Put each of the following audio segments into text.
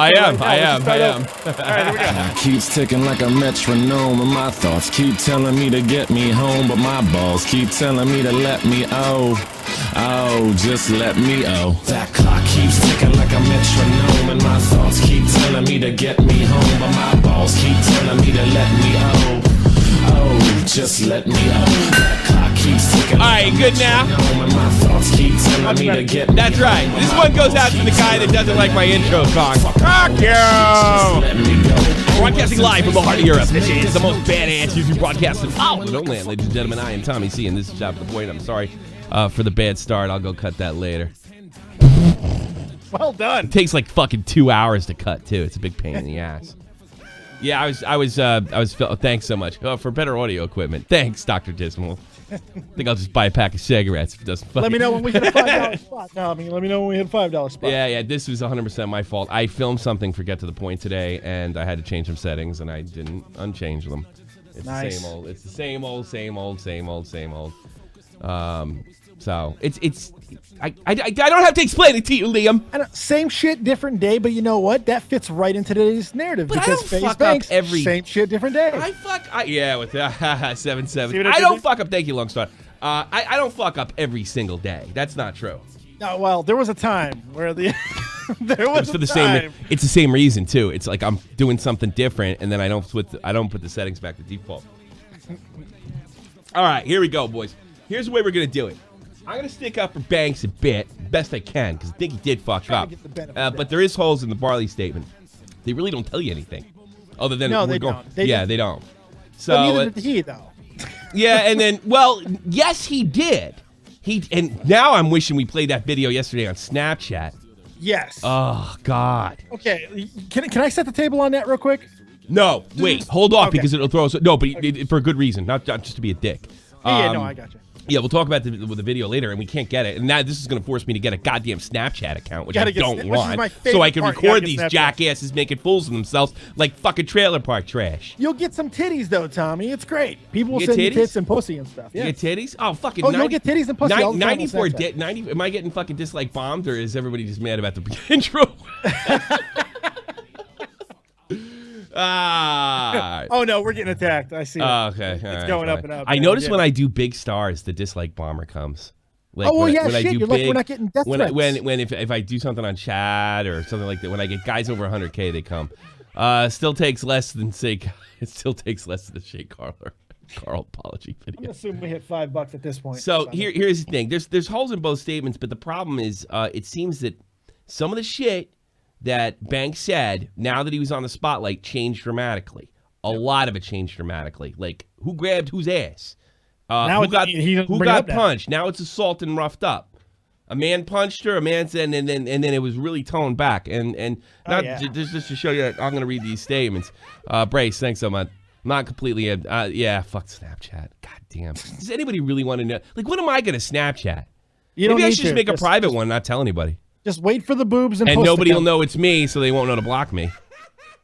I am. All right, here we go. Keeps ticking like a metronome, and my thoughts keep telling me to get me home, but my balls keep telling me to let me just let me That clock keeps ticking like a metronome, and my thoughts keep telling me to get me home, but my balls keep telling me to let me just let me That clock keeps ticking. All right, good now. And my thoughts keep telling me to get me That's right. This one goes out to the guy that doesn't like my intro song. Fuck you! Broadcasting live from the heart of Europe. This is the most badass YouTube broadcast in all of Land, ladies and gentlemen. I am Tommy C, and this is Shop the Point. I'm sorry for the bad start. I'll go cut that later. Well done. It takes like fucking 2 hours to cut too. It's a big pain in the ass. Yeah, I was. Thanks so much for better audio equipment. Thanks, Dr. Dismal. I think I'll just buy a pack of cigarettes if it doesn't. Let me know when we hit a $5 spot, Tommy. Let me know when we hit a $5 spot. Yeah. This was 100% my fault. I filmed something for Get to the Point today, and I had to change some settings, and I didn't unchange them. It's nice. the same old. It's the same old. So it's. I don't have to explain it to you, Liam. Same shit, different day, but you know what? That fits right into today's narrative. But because FaZe Banks, same shit, different day. With 7-7. I don't fuck up. Thank you, Longstar. I don't fuck up every single day. That's not true. No, well, there was a time where there was a time. It's the same reason too. It's like I'm doing something different, and then I don't put the settings back to default. All right, here we go, boys. Here's the way we're gonna do it. I'm going to stick up for Banks a bit, best I can, because I think he did fuck up. But there is holes in the Barley statement. They really don't tell you anything. Other than they don't. They don't. So, but neither did he, though. Yeah, and then, yes, he did. And now I'm wishing we played that video yesterday on Snapchat. Yes. Oh, God. Okay, can I set the table on that real quick? No, wait, hold off, because it'll throw us. No, but for a good reason, not just to be a dick. No, I got you. Yeah, we'll talk about the video later, and we can't get it. And now this is going to force me to get a goddamn Snapchat account, which I don't want, so I can record these jackasses making fools of themselves like fucking trailer park trash. You'll get some titties, though, Tommy. It's great. People will send you tits and pussy and stuff. Yeah. You get titties? Oh, fucking 90, you'll get titties and pussy all the time. 90. Am I getting fucking dislike bombed, or is everybody just mad about the intro? Oh no, we're getting attacked. I see. Okay, it's going up and up. I notice when I do big stars, the dislike bomber comes. Like shit. You're lucky we're not getting death threats. If I do something on chat or something like that, when I get guys over 100K, they come. Still takes less than the Shea Carl apology video. I'm gonna assume we hit $5 at this point. So here's the thing. There's holes in both statements, but the problem is, it seems that some of the shit that Banks said, now that he was on the spotlight, changed dramatically. A lot of it changed dramatically. Like, who grabbed whose ass? Who got punched? Now it's assault and roughed up. A man punched her, and then it was really toned back. Just to show you, I'm going to read these statements. Brace, thanks so much. Not completely, fuck Snapchat. God damn. Does anybody really want to know? Like, what am I going to Snapchat? Maybe I should just make a private one, not tell anybody. Just wait for the boobs and nobody will know it's me, so they won't know to block me.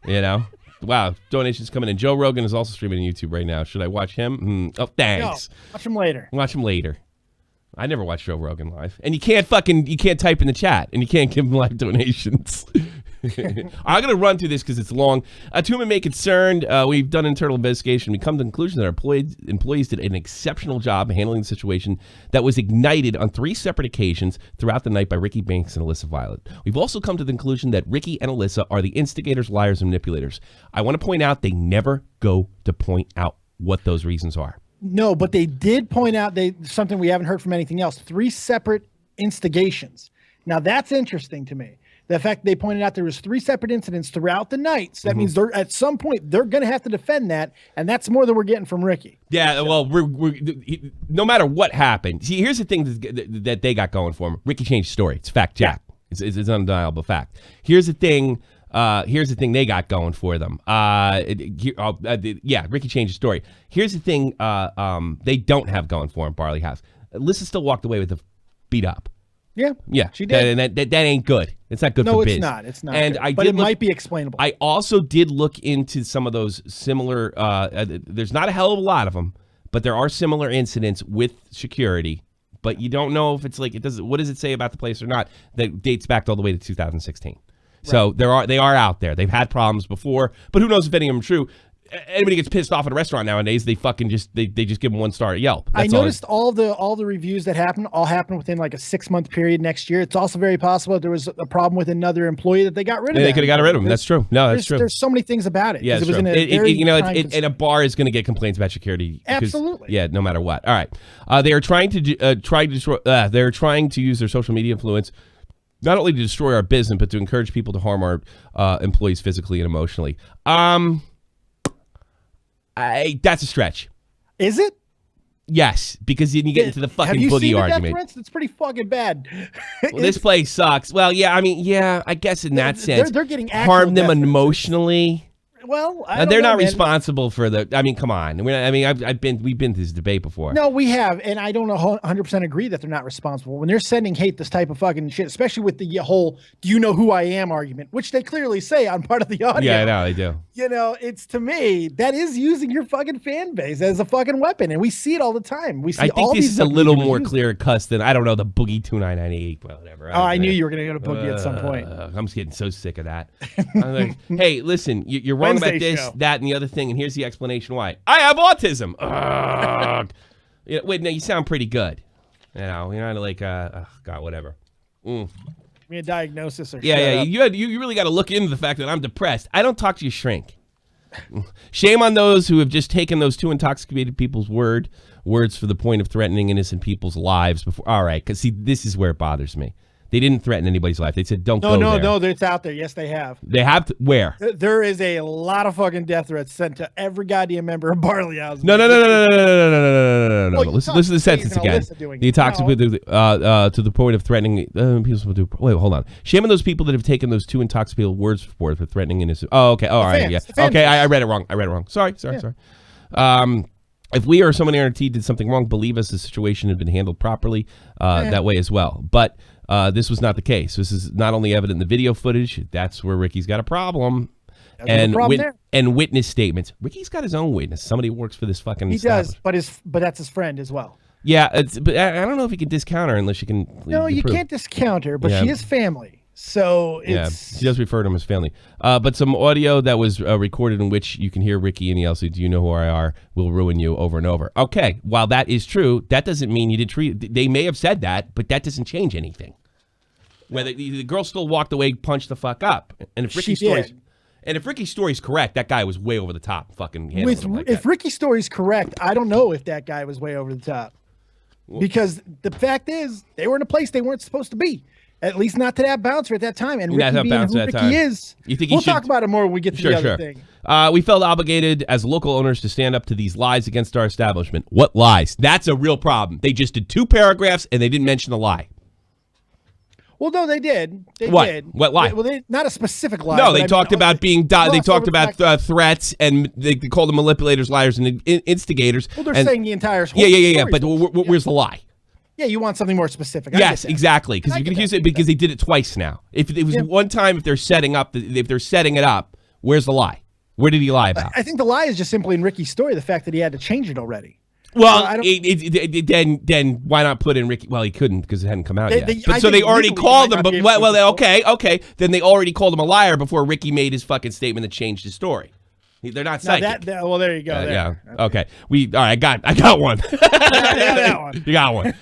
You know? Wow, donations coming in. Joe Rogan is also streaming on YouTube right now. Should I watch him? Oh, thanks. No, watch him later. Watch him later. I never watch Joe Rogan live. And you can't type in the chat, and you can't give him live donations. I'm going to run through this because it's long. To whom it may concern, we've done an internal investigation. We come to the conclusion that our employees did an exceptional job handling the situation that was ignited on 3 separate occasions throughout the night by Ricky Banks and Alyssa Violet. We've also come to the conclusion that Ricky and Alyssa are the instigators, liars, and manipulators. I want to point out they never go to point out what those reasons are. No, but they did point out something we haven't heard from anything else. 3 separate instigations. Now, that's interesting to me. The fact they pointed out there was 3 separate incidents throughout the night. So that means at some point they're going to have to defend that, and that's more than we're getting from Ricky. Yeah, so. Well, no matter what happened. See, here's the thing that they got going for him. Ricky changed the story. It's fact, Jack. Yeah. It's undeniable fact. Here's the thing. They got going for them. Ricky changed the story. Here's the thing. They don't have going for them. Barley House. Alyssa still walked away with a beat up. Yeah, she did. That ain't good. It's not good for biz. No, it's not. And good. But it might be explainable. I also did look into some of those similar. There's not a hell of a lot of them, but there are similar incidents with security. But you don't know if it's like it does. What does it say about the place or not? That dates back all the way to 2016. So they are out there. They've had problems before, but who knows if any of them are true. Anybody gets pissed off at a restaurant nowadays, they fucking just they just give them 1 star at Yelp. I noticed all the reviews that happened within like a 6-month period next year. It's also very possible that there was a problem with another employee that they got rid of. They could have got rid of him. That's true. No, that's true. There's so many things about it. Yeah, it's it was true. in And a bar is going to get complaints about security. Absolutely. Yeah, no matter what. All right. They are trying to destroy. They're trying to use their social media influence not only to destroy our business, but to encourage people to harm our employees physically and emotionally. That's a stretch. Is it? Yes, because then you get into the fucking boogie argument. It's pretty fucking bad. Well, this place sucks. Well, yeah, I guess in that sense, they're getting harm them emotionally. Well, they're not responsible for the. I mean, come on. We've been to this debate before. No, we have, and I don't 100% agree that they're not responsible when they're sending hate this type of fucking shit, especially with the whole "Do you know who I am?" argument, which they clearly say on part of the audio. Yeah, I know they do. It's to me that is using your fucking fan base as a fucking weapon, and we see it all the time. We see. I think this is a little more clear cut than the Boogie 2998, whatever. I knew you were gonna go to Boogie at some point. I'm just getting so sick of that. I'm like, hey, listen, you're wrong about this, that, and the other thing, and here's the explanation why. I have autism. Wait, no, you sound pretty good. You're not like, God, whatever. Give me a diagnosis or yeah. You really got to look into the fact that I'm depressed. I don't talk to you shrink. Shame on those who have just taken those 2 intoxicated people's words for the point of threatening innocent people's lives before. All right, because see, this is where it bothers me. They didn't threaten anybody's life. They said, don't go there. No, it's out there. Yes, they have. They have to, where? There is a lot of fucking death threats sent to every goddamn member of Barley House. No. Listen to the sentence again. The intoxicated to the point of threatening people do. Wait, hold on. Shame on those people that have taken those 2 intoxicated words for threatening innocent. Oh, okay. Oh, all right. Yeah. Okay, I read it wrong. Sorry. If we or someone in our team did something wrong, believe us, the situation had been handled properly that way as well. But this was not the case. This is not only evident in the video footage. That's where Ricky's got a problem. And witness statements. Ricky's got his own witness. Somebody who works for this fucking. He does, but that's his friend as well. Yeah, but I don't know if you can discount her unless you can. No, you can't discount her, but she is family. So she does refer to him as family. But some audio that was recorded in which you can hear Ricky and yell, "Do you know who I are? Will ruin you," over and over. Okay, while that is true, that doesn't mean you did treat. They may have said that, but that doesn't change anything. Whether the girl still walked away, punched the fuck up, and if Ricky's story's correct, that guy was way over the top. Fucking if Ricky's story's correct, I don't know if that guy was way over the top, because the fact is they were in a place they weren't supposed to be. At least not to that bouncer at that time. And Ricky being who Ricky is, we'll talk about it more when we get to the other thing. We felt obligated as local owners to stand up to these lies against our establishment. What lies? That's a real problem. They just did 2 paragraphs and they didn't mention the lie. Well, no, they did. What? Did. What lie? Not a specific lie. No, they talked about being. They talked about threats, and they called them manipulators, liars, and instigators. Well, they're saying the entire. Yeah. But where's the lie? Yeah, you want something more specific. Yes, exactly, because you can use it because they did it twice now. If it was one time, if they're setting it up, where's the lie? Where did he lie about? I think the lie is just simply in Ricky's story, the fact that he had to change it already. Well, then why not put in Ricky? Well, he couldn't because it hadn't come out yet. But so they already called him. But okay. Then they already called him a liar before Ricky made his fucking statement that changed his story. They're not psychic. Well, there you go. Yeah. Okay. All right. I got one. that one. You got one.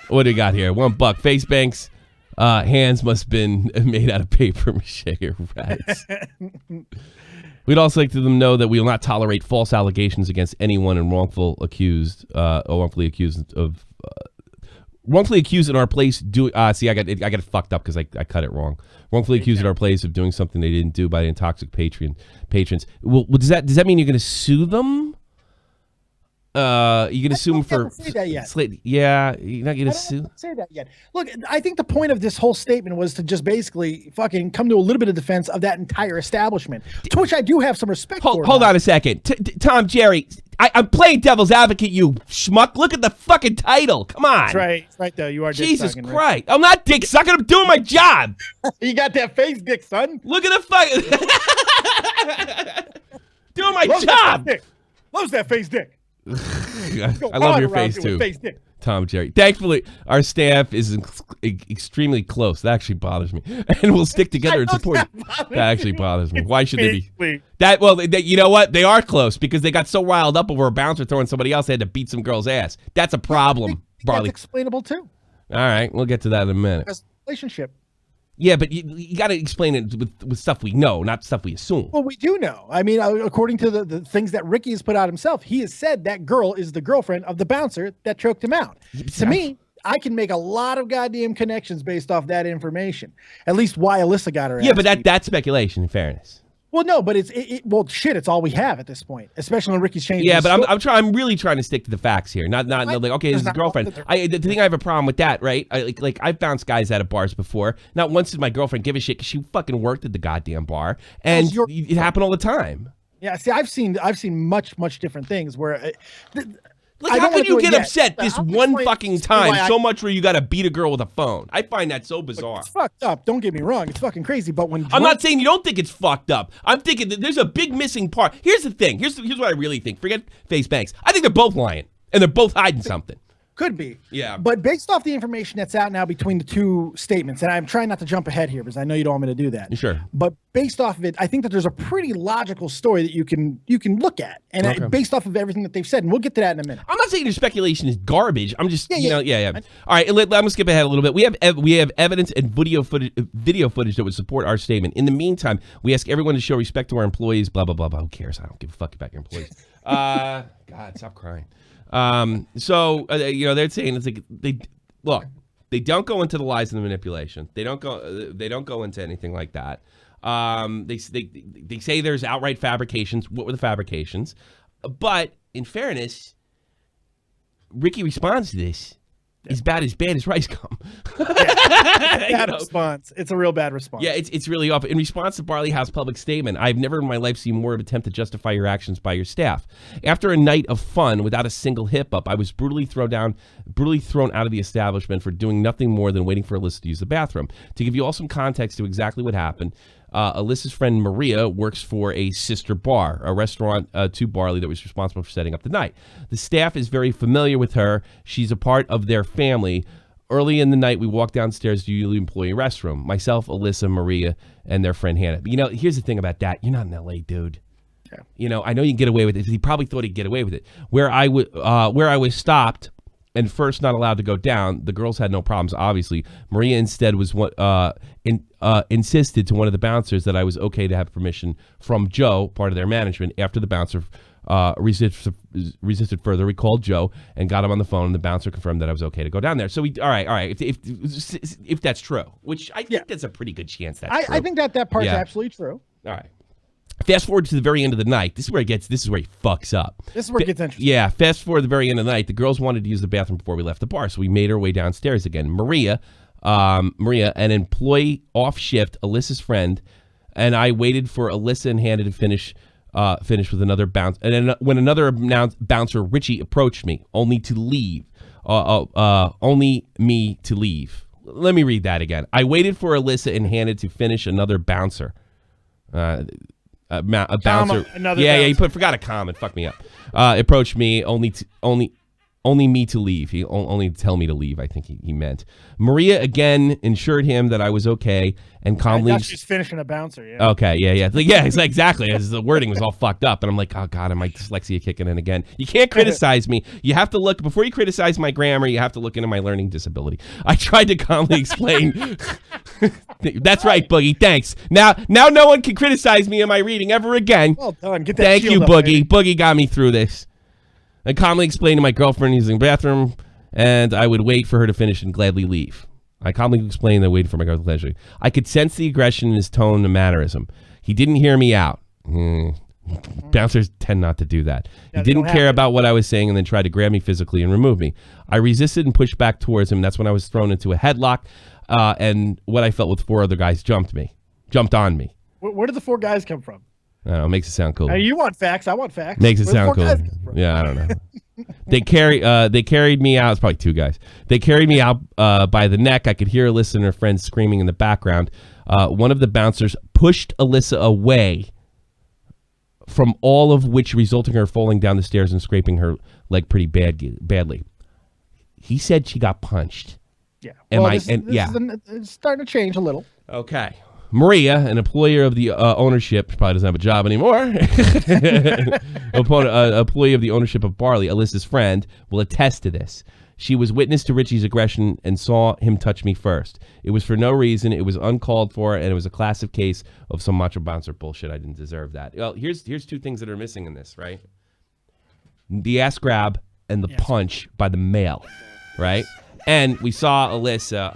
What do we got here? $1. FaZe Banks. Hands must have been made out of paper mache or rats. We'd also like to them know that we will not tolerate false allegations against anyone and wrongfully accused in our place. See, I got it fucked up because I cut it wrong. Wrongfully accused in our place of doing something they didn't do by the intoxicated patrons. Well, does that mean you're going to sue them? You're going to sue them for? Say that yet. Yeah, you're not going to sue. Say that yet. Look, I think the point of this whole statement was to just basically fucking come to a little bit of defense of that entire establishment, to which I do have some respect for. Hold on a second, Tom, Jerry. I'm playing devil's advocate, you schmuck. Look at the fucking title. Come on. That's right. That's right, though. You are Jesus Christ. I'm not dick sucking. I'm doing my job. You got that face, dick, son. Look at the fucking... doing my job. Loves that face, dick. I love your face, too. Face, dick. Tom and Jerry. Thankfully, our staff is extremely close. That actually bothers me. And we'll stick together and support. That actually bothers me. Why should they be? You know what? They are close because they got so riled up over a bouncer throwing somebody else. They had to beat some girl's ass. That's a problem, Barley. That's explainable too. All right, we'll get to that in a minute. Relationship. Yeah, but you got to explain it with stuff we know, not stuff we assume. Well, we do know. I mean, according to the things that Ricky has put out himself, he has said that girl is the girlfriend of the bouncer that choked him out. To me, I can make a lot of goddamn connections based off that information. At least why Alyssa got her ass. Yeah, but that's speculation, in fairness. Well, no, but it's all we have at this point, especially when Ricky's changed. Yeah, but I'm really trying to stick to the facts here. Not like, okay, this is his girlfriend. The thing I have a problem with that, right? I've bounced guys out of bars before. Not once did my girlfriend give a shit because she fucking worked at the goddamn bar, and it happened all the time. Yeah, see, I've seen much different things where. How can you get upset this one fucking time so much where you got to beat a girl with a phone? I find that so bizarre. It's fucked up. Don't get me wrong. It's fucking crazy. But when I'm not saying you don't think it's fucked up. I'm thinking that there's a big missing part. Here's the thing. Here's what I really think. Forget FaZe Banks. I think they're both lying and they're both hiding something. Could be. Yeah. But based off the information that's out now between the two statements, and I'm trying not to jump ahead here because I know you don't want me to do that. Sure. But based off of it, I think that there's a pretty logical story that you can look at. And based off of everything that they've said, and we'll get to that in a minute. I'm not saying your speculation is garbage. I'm just, All right, I'm going to skip ahead a little bit. We have evidence and video footage that would support our statement. In the meantime, we ask everyone to show respect to our employees, blah, blah, blah, blah. Who cares? I don't give a fuck about your employees. God, stop crying. They're saying it's like they don't go into the lies and the manipulation. They don't go into anything like that. They say there's outright fabrications. What were the fabrications? But in fairness, Ricky responds to this. He's bad as rice gum. Bad response. It's a real bad response. Yeah, it's really awful. In response to Barley House public statement, I've never in my life seen more of an attempt to justify your actions by your staff. After a night of fun without a single hip up, I was brutally thrown out of the establishment for doing nothing more than waiting for Alyssa to use the bathroom. To give you all some context to exactly what happened, Alyssa's friend Maria works for a sister bar, a restaurant to Barley that was responsible for setting up the night. The staff is very familiar with her. She's a part of their family. Early in the night, we walked downstairs to the employee restroom. Myself, Alyssa, Maria, and their friend Hannah. But, here's the thing about that. You're not in L.A., dude. Yeah. I know you can get away with it. He probably thought he'd get away with it. Where I was stopped and first not allowed to go down, the girls had no problems, obviously. Maria instead was insisted to one of the bouncers that I was okay to have permission from Joe, part of their management. After the bouncer resisted further, we called Joe and got him on the phone, and the bouncer confirmed that I was okay to go down there. So all right. If that's true, which I think that's a pretty good chance that's true. I think that part's absolutely true. All right. Fast forward to the very end of the night. This is where he fucks up. This is where it gets interesting. Yeah, fast forward to the very end of the night. The girls wanted to use the bathroom before we left the bar, so we made our way downstairs again. Maria, an employee off shift, Alyssa's friend, and I waited for Alyssa and Hannah to finish with another bounce. And then when another bouncer, Richie, approached me, only me to leave. Let me read that again. I waited for Alyssa and Hannah to finish another bouncer. A bouncer. He forgot a comment. Fuck me up. Approached me only me to leave. He only tell me to leave. I think he meant. Maria again assured him that I was okay and calmly. She's finishing a bouncer. Yeah. Okay. Yeah. It's like, exactly. The wording was all fucked up, and I'm like, oh god, am my dyslexia kicking in again? You can't criticize me. You have to look before you criticize my grammar. You have to look into my learning disability. I tried to calmly explain. That's right, Boogie. Thanks. Now no one can criticize me in my reading ever again. Well done. Get that. Thank you, up, Boogie. Baby. Boogie got me through this. I calmly explained to my girlfriend using the bathroom, and I would wait for her to finish and gladly leave. I calmly explained that I waited for my girlfriend to finish. I could sense the aggression in his tone and mannerism. He didn't hear me out. Bouncers tend not to do that. He didn't care about what I was saying and then tried to grab me physically and remove me. I resisted and pushed back towards him. That's when I was thrown into a headlock, and what I felt with four other guys jumped on me. Where did the four guys come from? I don't know, it makes it sound cool. You want facts, I want facts. Makes it sound cool. Yeah, I don't know. They carried me out. It's probably two guys. They carried me out by the neck. I could hear Alyssa and her friends screaming in the background. One of the bouncers pushed Alyssa away, from all of which resulting in her falling down the stairs and scraping her leg pretty badly. He said she got punched. Yeah. It's starting to change a little. Okay. Maria, an employer of the ownership, probably doesn't have a job anymore. Employee of the ownership of Barley, Alyssa's friend, will attest to this. She was witness to Richie's aggression and saw him touch me first. It was for no reason. It was uncalled for, and it was a classic case of some macho bouncer bullshit. I didn't deserve that. Well, here's two things that are missing in this, right? The ass grab and the punch by the male, right? And we saw Alyssa.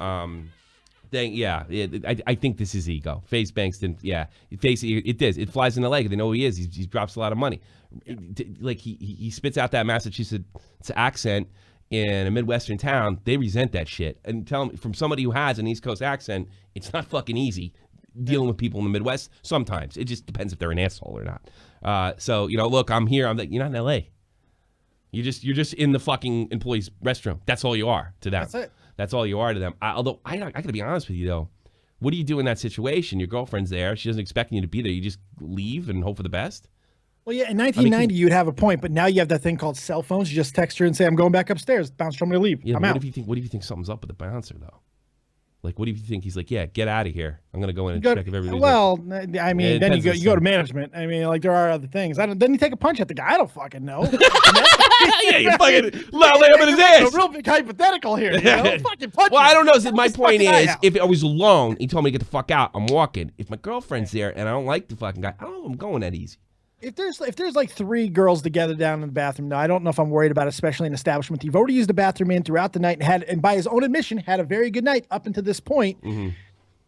I think this is ego. FaZe Banks didn't. Yeah, it is. It flies in the leg. They know who he is. He drops a lot of money. Like he spits out that Massachusetts accent in a Midwestern town. They resent that shit. And tell them, from somebody who has an East Coast accent, it's not fucking easy dealing with people in the Midwest. Sometimes it just depends if they're an asshole or not. So look, I'm here. I'm like, you're not in L.A. You're just in the fucking employee's restroom. That's all you are to them. That's it. That's all you are to them. Although I got to be honest with you though, what do you do in that situation? Your girlfriend's there. She doesn't expect you to be there. You just leave and hope for the best. Well, yeah, in 1990 you'd have a point, but now you have that thing called cell phones. You just text her and say, "I'm going back upstairs. Bouncer told me to leave. Yeah, I'm out." What if you think something's up with the bouncer though? Like, what if you think he's like, yeah, get out of here. I'm gonna go in and check if everybody's there. I mean, then you go to management. I mean, like there are other things. Then you take a punch at the guy. I don't fucking know. Yeah, you fucking lay him in his ass. A real big hypothetical here. Fucking punch. Well, I don't know. My point is, if I was alone, he told me to get the fuck out. I'm walking. If my girlfriend's there and I don't like the fucking guy, I don't know if I'm going that easy. If there's like three girls together down in the bathroom, now I don't know if I'm worried about it, especially in an establishment. You've already used the bathroom in throughout the night and by his own admission, had a very good night up until this point. Mm-hmm.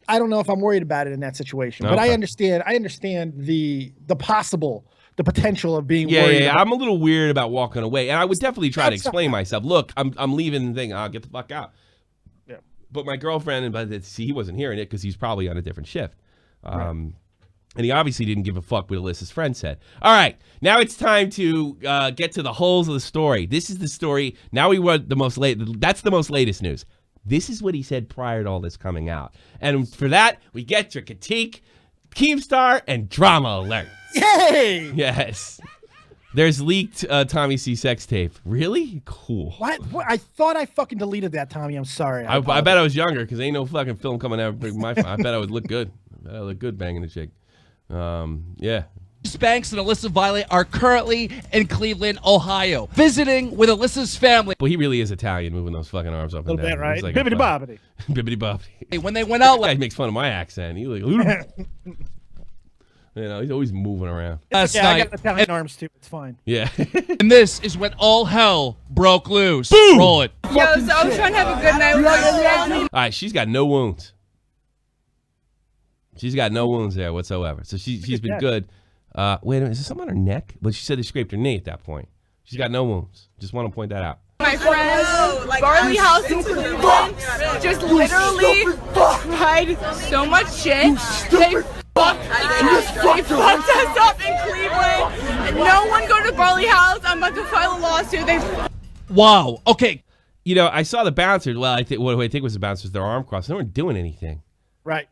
I don't know if I'm worried about it in that situation, but I understand the potential of being worried. Yeah. I'm a little weird about walking away, and I would definitely try to explain myself. Look, I'm leaving the thing. I'll get the fuck out. Yeah. But my girlfriend, he wasn't hearing it because he's probably on a different shift. Right. And he obviously didn't give a fuck what Alyssa's friend said. All right, now it's time to get to the holes of the story. This is the story. Now we want the most late. That's the most latest news. This is what he said prior to all this coming out. And for that, we get your critique, Keemstar, and drama alert. Yay! Yes. There's leaked Tommy C sex tape. Really? Cool. What? I thought I fucking deleted that, Tommy. I'm sorry. I bet I was younger because ain't no fucking film coming out of my phone. I bet I would look good. I look good banging the chick. Yeah. Banks and Alyssa Violet are currently in Cleveland, Ohio, visiting with Alyssa's family. Well, he really is Italian, moving those fucking arms up and down. A little bit, right? Like Bibbidi bobbidi. Bibbidi bobbidi. When they went out, He makes fun of my accent. He like, he's always moving around. last I night, got Italian arms too. It's fine. Yeah. and this is when all hell broke loose. Boom! Roll it. Yo, so I was trying to have a good night with my family. All right, she's got no wounds. She's got no wounds there whatsoever. So she's been good. Wait a minute, is there something on her neck? But she said they scraped her knee at that point. She's got no wounds. Just want to point that out. My friends, Barley House in Cleveland, just literally tried so much shit. They fucked us up in Cleveland. And no one go to Barley House. I'm about to file a lawsuit. Wow. Okay. I saw the bouncers. Well, what I think was the bouncers, their arm crossed. They weren't doing anything. Right.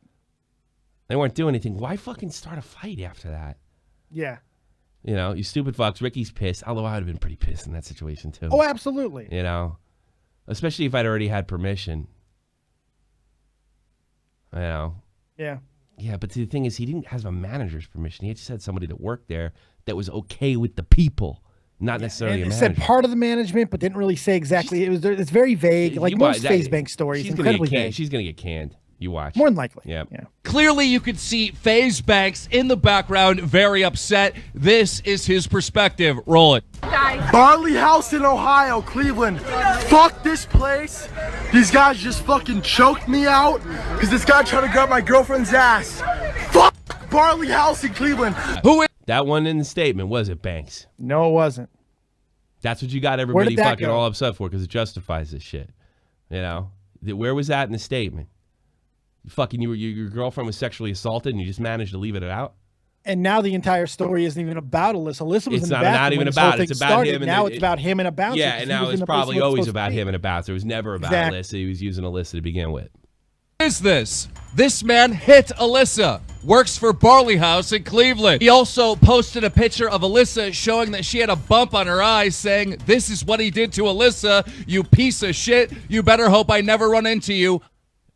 They weren't doing anything. Why fucking start a fight after that? Yeah. You stupid fucks. Ricky's pissed. Although I would have been pretty pissed in that situation too. Oh, absolutely. Especially if I'd already had permission. Yeah. Yeah, but the thing is, he didn't have a manager's permission. He just had somebody that worked there that was okay with the people, not necessarily a manager. It said part of the management, but didn't really say exactly. It's very vague, like most FaZe Banks stories. Incredibly vague. She's gonna get canned. You watch. More than likely. Yeah. Clearly, you could see FaZe Banks in the background, very upset. This is his perspective. Roll it. Barley House in Ohio, Cleveland. Fuck this place. These guys just fucking choked me out because this guy tried to grab my girlfriend's ass. Fuck Barley House in Cleveland. Who is That one in the statement, was it, Banks? No, it wasn't. That's what you got everybody fucking go? all upset for because it justifies this shit. Where was that in the statement? Fucking your girlfriend was sexually assaulted and you just managed to leave it out? And now the entire story isn't even about Alyssa. Alyssa was It's in the not bathroom even when this about whole it. It's thing about started. him and now it's about him and a bouncer. Yeah, and now it's probably always about him and a bouncer. It was never about Alyssa. He was using Alyssa to begin with. this? This man hit Alyssa. works for Barley House in Cleveland. He also posted a picture of Alyssa showing that she had a bump on her eye, saying, "This is what he did to Alyssa, you piece of shit. You better hope I never run into you."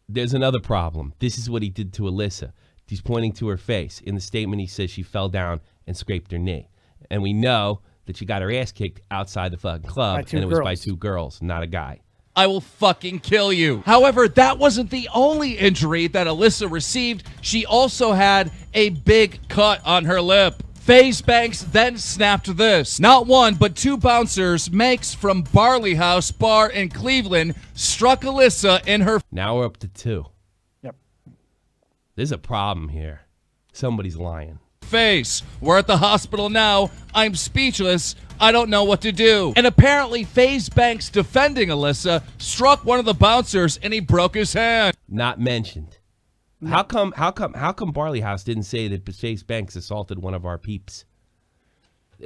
There's another problem. This is what he did to Alyssa. He's pointing to her face. In the statement, he says she fell down and scraped her knee. And we know that she got her ass kicked outside the fucking club, and it was by 2 girls, not a guy. I will fucking kill you. However, that wasn't the only injury that Alyssa received. She also had a big cut on her lip. FaZe Banks then snapped this. Not one, but 2 bouncers, Makes from Barley House Bar in Cleveland, struck Alyssa in her... Now we're up to 2. Yep. There's a problem here. Somebody's lying. face. We're at the hospital now. I'm speechless. I don't know what to do. And apparently FaZe Banks, defending Alyssa, struck one of the bouncers and he broke his hand. Not mentioned. How come Barley House didn't say that FaZe Banks assaulted one of our peeps?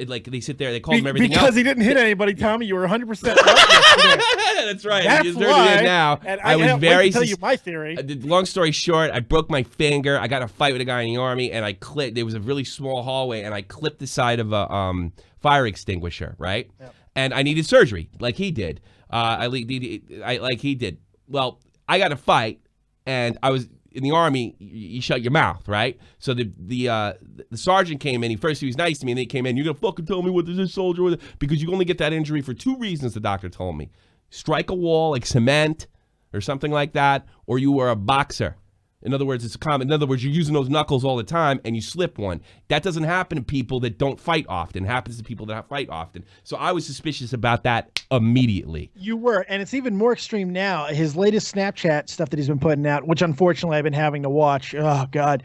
Like they sit there, they call him everything because else. he didn't hit anybody, Tommy. You were 100% right. That's right. That's He's why. it now. And I was can't very. wait to tell you my theory. Long story short, I broke my finger. I got in a fight with a guy in the army, and I clipped. There was a really small hallway, and I clipped the side of a fire extinguisher, right? Yep. And I needed surgery, like he did. Like he did. Well, I got in a fight, and I was. In the army, you shut your mouth, right? So the sergeant came in. He was nice to me, and they came in. You're gonna fucking tell me what this soldier was, because you only get that injury for 2 reasons. The doctor told me: strike a wall like cement or something like that, or you were a boxer. In other words, it's common. In other words, you're using those knuckles all the time, and you slip one. That doesn't happen to people that don't fight often. It happens to people that fight often. So I was suspicious about that immediately. You were, and it's even more extreme now. His latest Snapchat stuff that he's been putting out, which unfortunately I've been having to watch. Oh, God.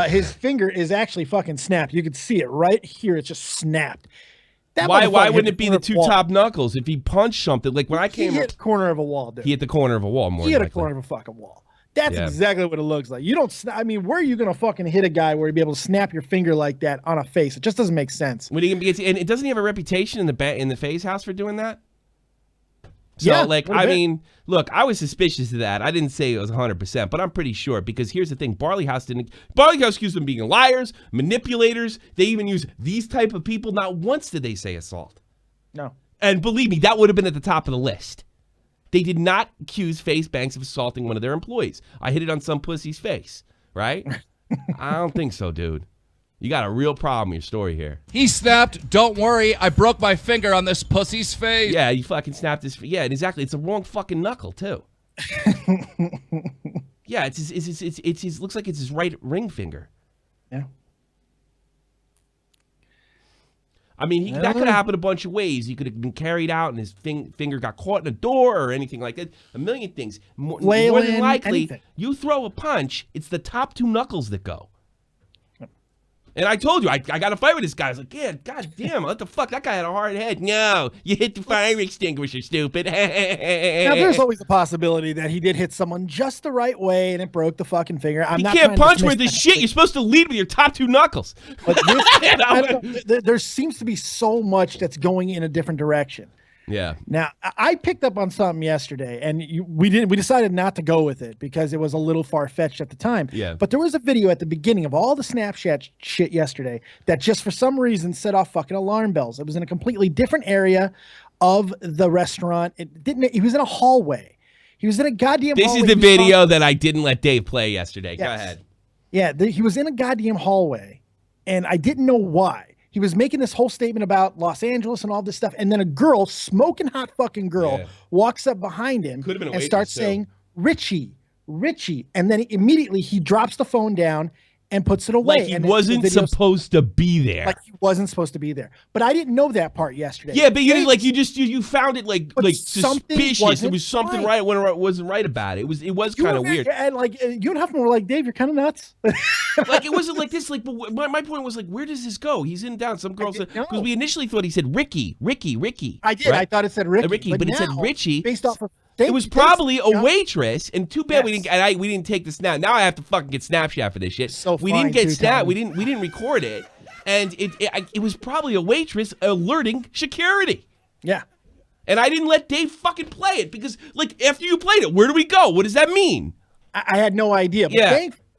His finger is actually fucking snapped. You could see it right here. It's just snapped. Why wouldn't it be the 2 top knuckles? If he punched something, like when I came... He hit the corner of a wall, dude. He hit the corner of a wall, more He hit likely. a corner of a fucking wall. That's exactly what it looks like. You don't, I mean, where are you going to fucking hit a guy where you'd be able to snap your finger like that on a face? It just doesn't make sense. And it doesn't he have a reputation in the FaZe house for doing that? So, yeah, I mean, look, I was suspicious of that. I didn't say it was 100%, but I'm pretty sure, because here's the thing. Barley House accused them of being liars, manipulators. They even use these type of people. Not once did they say assault. No. And believe me, that would have been at the top of the list. They did not accuse FaZe Banks of assaulting one of their employees. I hit it on some pussy's face, right? I don't think so, dude. You got a real problem with your story here. He snapped, "Don't worry, I broke my finger on this pussy's face." Yeah, you fucking snapped his... Yeah, exactly. It's the wrong fucking knuckle, too. Yeah, it looks like it's his right ring finger. Yeah. I mean, that could have happened a bunch of ways. He could have been carried out and his finger got caught in a door or anything like that. A million things. More than likely, anything. You throw a punch, it's the top 2 knuckles that go. And I told you, I got a fight with this guy. I was like, yeah, god damn, what the fuck? That guy had a hard head. No, you hit the fire extinguisher, stupid. Now, there's always a possibility that he did hit someone just the right way and it broke the fucking finger. You can't punch with this shit. You're supposed to lead with your top 2 knuckles. But there seems to be so much that's going in a different direction. Yeah. Now, I picked up on something yesterday, and we decided not to go with it because it was a little far-fetched at the time. Yeah. But there was a video at the beginning of all the Snapchat shit yesterday that just for some reason set off fucking alarm bells. It was in a completely different area of the restaurant. He was in a hallway. He was in a goddamn hallway. This is the video that I didn't let Dave play yesterday. Yes. Go ahead. Yeah, he was in a goddamn hallway, and I didn't know why. He was making this whole statement about Los Angeles and all this stuff, and then a girl, smoking hot fucking girl, walks up behind him and starts saying, Richie, and then immediately he drops the phone down and puts it away. Like he wasn't supposed to be there. Like he wasn't supposed to be there. But I didn't know that part yesterday. Yeah, but you found it like suspicious. There was something right when it wasn't right about it. It was kind of weird. And like you and Huffman were like, Dave, you're kind of nuts. Like it wasn't like this. Like, but my point was like, where does this go? He's in down. Some girl said, because we initially thought he said Ricky. I did. Right? I thought it said Ricky, but it said Richie. Based off of. It was probably a waitress, and too bad we didn't take the snap. Now I have to fucking get Snapchat for this shit. We didn't get snap. We didn't record it, and it was probably a waitress alerting security. Yeah, and I didn't let Dave fucking play it because like after you played it, where do we go? What does that mean? I had no idea. But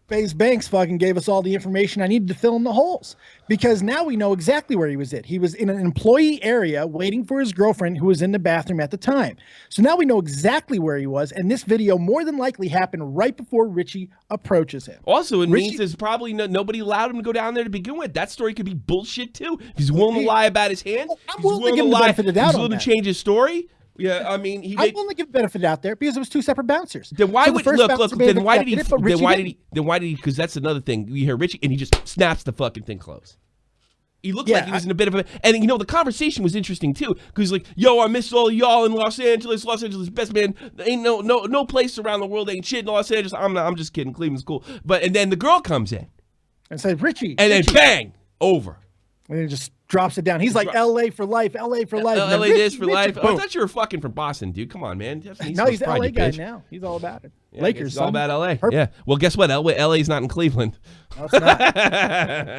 FaZe Banks fucking gave us all the information I needed to fill in the holes, because now we know exactly where he was at. He was in an employee area waiting for his girlfriend who was in the bathroom at the time. So now we know exactly where he was, and this video more than likely happened right before Richie approaches him. Also, it means there's probably nobody allowed him to go down there to begin with. That story could be bullshit too. If he's willing to lie about his hand, I'm willing to give him the benefit of the doubt. He's willing to change his story. Yeah, I mean, I'm willing to give benefit out there because it was two separate bouncers. Then why So would the first bouncer may have accepted it, but Richie didn't. Because that's another thing. You hear Richie and he just snaps the fucking thing closed. He looked like he was in a bit of a, and you know the conversation was interesting too, because he's like, yo, I miss all y'all in Los Angeles, best man. Ain't no place around the world ain't shit in Los Angeles. I'm just kidding. Cleveland's cool. But and then the girl comes in and says, Richie, and then bang, over. And he just drops it down. He's like, LA for life, LA for life. LA this for life. Oh, I thought you were fucking from Boston, dude. Come on, man. No, he's an LA guy now. He's all about it. Yeah, Lakers, he's all about LA. Yeah. Well, guess what? LA's not in Cleveland. No, it's not.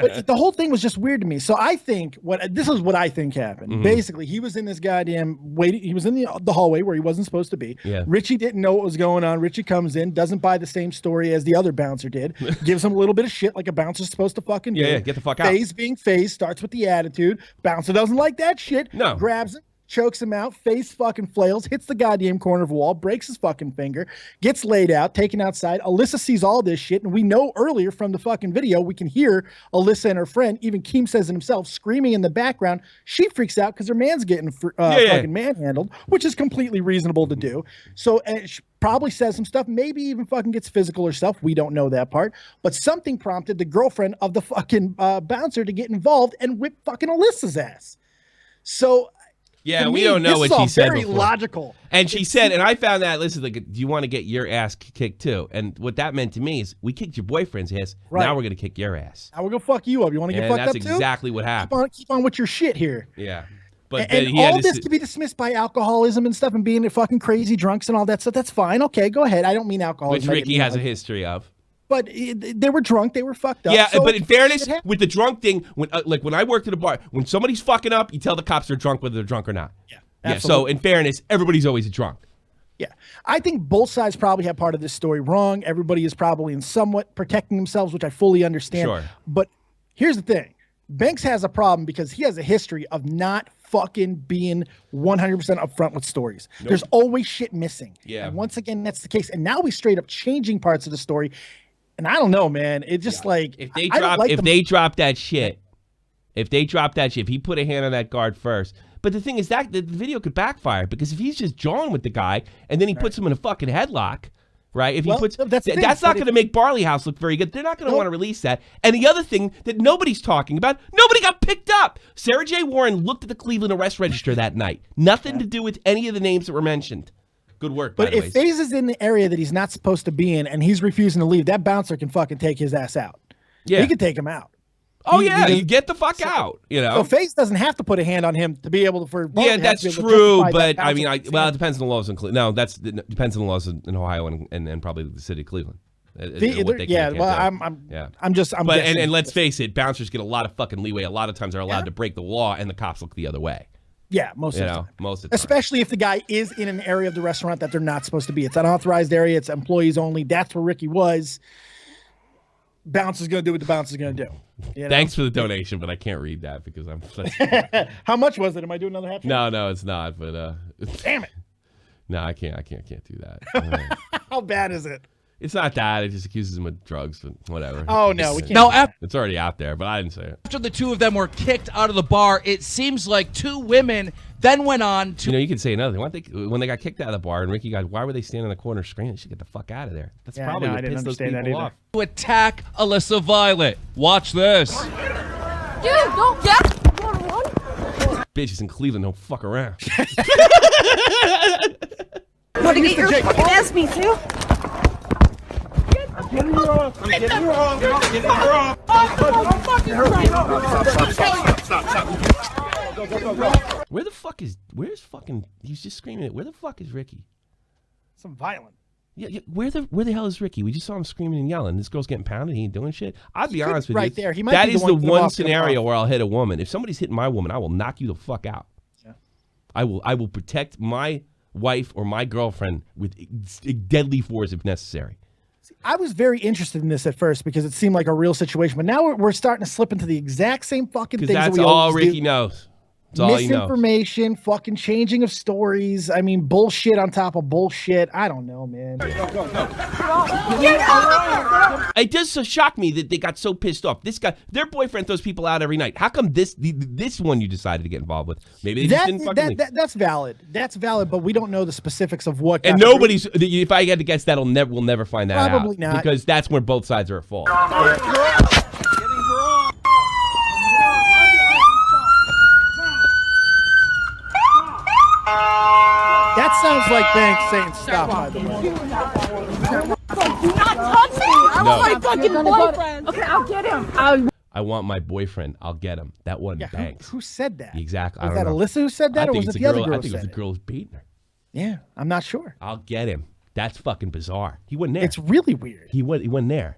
But the whole thing was just weird to me. So I think this is what I think happened. Basically, he was in this goddamn waiting. He was in the hallway where he wasn't supposed to be. Yeah. Richie didn't know what was going on. Richie comes in, doesn't buy the same story as the other bouncer did. Gives him a little bit of shit like a bouncer's supposed to fucking do. Yeah, get the fuck out. FaZe being FaZe starts with the attitude. Bouncer doesn't like that shit. No. Grabs him. Chokes him out, FaZe fucking flails, hits the goddamn corner of a wall, breaks his fucking finger, gets laid out, taken outside. Alyssa sees all this shit, and we know earlier from the fucking video, we can hear Alyssa and her friend, even Keem says it himself, screaming in the background. She freaks out because her man's getting fucking manhandled, which is completely reasonable to do. So she probably says some stuff, maybe even fucking gets physical herself. We don't know that part. But something prompted the girlfriend of the fucking bouncer to get involved and whip fucking Alyssa's ass. So... Yeah, we don't know what she said very before. Logical. And she said, and I found that, listen, like, do you want to get your ass kicked too? And what that meant to me is, we kicked your boyfriend's ass, now we're going to kick your ass. Now we're going to fuck you up. You want to get fucked up too? And that's exactly what happened. Keep on with your shit here. Yeah. But and all this could be dismissed by alcoholism and stuff and being fucking crazy drunks and all that stuff. That's fine. Okay, go ahead. I don't mean alcoholism. Which Ricky has a history of. But they were drunk. They were fucked up. Yeah, so but in fairness, with the drunk thing, when I worked at a bar, when somebody's fucking up, you tell the cops they're drunk whether they're drunk or not. Yeah. Yeah, so in fairness, everybody's always a drunk. Yeah. I think both sides probably have part of this story wrong. Everybody is probably in somewhat protecting themselves, which I fully understand. Sure. But here's the thing. Banks has a problem because he has a history of not fucking being 100% upfront with stories. Nope. There's always shit missing. Yeah. And once again, that's the case. And now we straight up changing parts of the story. And I don't know, man. It's just like... If they drop that shit, if he put a hand on that guard first... But the thing is that the video could backfire, because if he's just jawing with the guy and then he puts him in a fucking headlock, right? If he puts that's not going to make Barley House look very good. They're not going to want to release that. And the other thing that nobody's talking about, nobody got picked up. Sarah J. Warren looked at the Cleveland arrest register that night. Nothing to do with any of the names that were mentioned. Good work, by the way. But if FaZe is in the area that he's not supposed to be in and he's refusing to leave, that bouncer can fucking take his ass out. Yeah. He can take him out. Oh, you get the fuck out, you know. So FaZe doesn't have to put a hand on him to be able to. Yeah, that's true, but I mean, it depends on the laws in Cleveland. No, it depends on the laws in Ohio and probably the city of Cleveland. I'm just. And let's face it, bouncers get a lot of fucking leeway. A lot of times they're allowed to break the law, and the cops look the other way. Yeah, most of the time. Most of the time. Especially if the guy is in an area of the restaurant that they're not supposed to be. It's an unauthorized area. It's employees only. That's where Ricky was. Bouncer's going to do what the bouncer's going to do. You know? Thanks for the donation, but I can't read that because I'm... How much was it? Am I doing another half? No, it's not, but... Damn it. No, I can't do that. How bad is it? It's not that. It just accuses him of drugs, but whatever. Oh, no, we can't. It's already out there, but I didn't say it. After the two of them were kicked out of the bar, it seems like two women then went on to... You know, you could say another thing. When they got kicked out of the bar and Ricky got, why were they standing in the corner screaming? They should get the fuck out of there. That's probably what pissed those people off. To attack Alyssa Violet. Watch this. Dude, don't get... Bitches in Cleveland don't fuck around. Want to get your fucking ass beat too? I'm getting you off. I'm getting you off. Where's fucking, he's just screaming it. Where the fuck is Ricky? Some violent. Yeah, where the hell is Ricky? We just saw him screaming and yelling. This girl's getting pounded. He ain't doing shit. I'll be honest with you. Right there. He might that be is the one scenario where I'll hit a woman. If somebody's hitting my woman, I will knock you the fuck out. Yeah. I will protect my wife or my girlfriend with deadly force if necessary. I was very interested in this at first because it seemed like a real situation, but now we're starting to slip into the exact same fucking things. Because that's that we all always Ricky do. knows. That's all he knows. Misinformation, fucking changing of stories. I mean, bullshit on top of bullshit. I don't know, man. It does so shock me that they got so pissed off. This guy, their boyfriend throws people out every night. How come this one you decided to get involved with? Maybe they just didn't fucking leave. That's valid. That's valid, but we don't know the specifics of what. And nobody's. If I had to guess, we'll never find that out. Probably not, because that's where both sides are at fault. That sounds like Banks saying stop, by the way. Do not touch me. I No. want my fucking boyfriend. Okay, I'll get him. I want my boyfriend. I'll get him. That one Yeah, Banks. who said that? Exactly. Was I that don't know. Alyssa who said that, I or think was it's it a the other girl. girl? I think it was who the said girl who's beating her. Yeah, I'm not sure. I'll get him. That's fucking bizarre. He wasn't there. It's really weird. He wasn't there.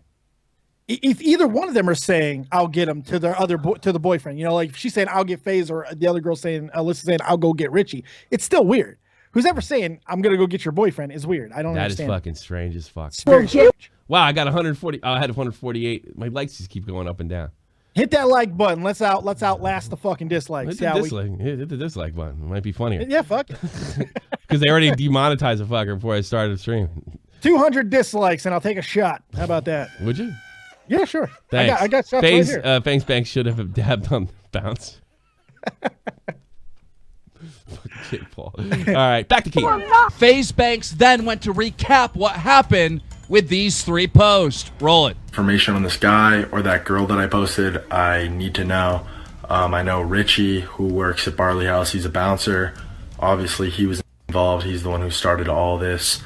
If either one of them are saying "I'll get him" to their to the boyfriend, like if she's saying "I'll get FaZe" or the other girl saying Alyssa saying "I'll go get Richie," it's still weird. Who's ever saying "I'm gonna go get your boyfriend" is weird. I don't That is understand. fucking strange as fuck. It's very strange. Wow, I got 140. I had 148. My likes just keep going up and down. Hit that like button. Let's outlast the fucking dislikes. Hit the dislike button. It might be funnier. Yeah, fuck it. Because they already demonetized the fucker before I started the stream. 200 dislikes and I'll take a shot. How about that? Would you? Yeah, sure. Thanks. I got shots FaZe, right here. FaZe Banks should have dabbed on bounce. Shit, Paul. All right, back to Keem. FaZe Banks then went to recap what happened with these 3 posts. Roll it. Information on this guy or that girl that I posted, I need to know. I know Richie, who works at Barley House. He's a bouncer. Obviously, he was involved. He's the one who started all this.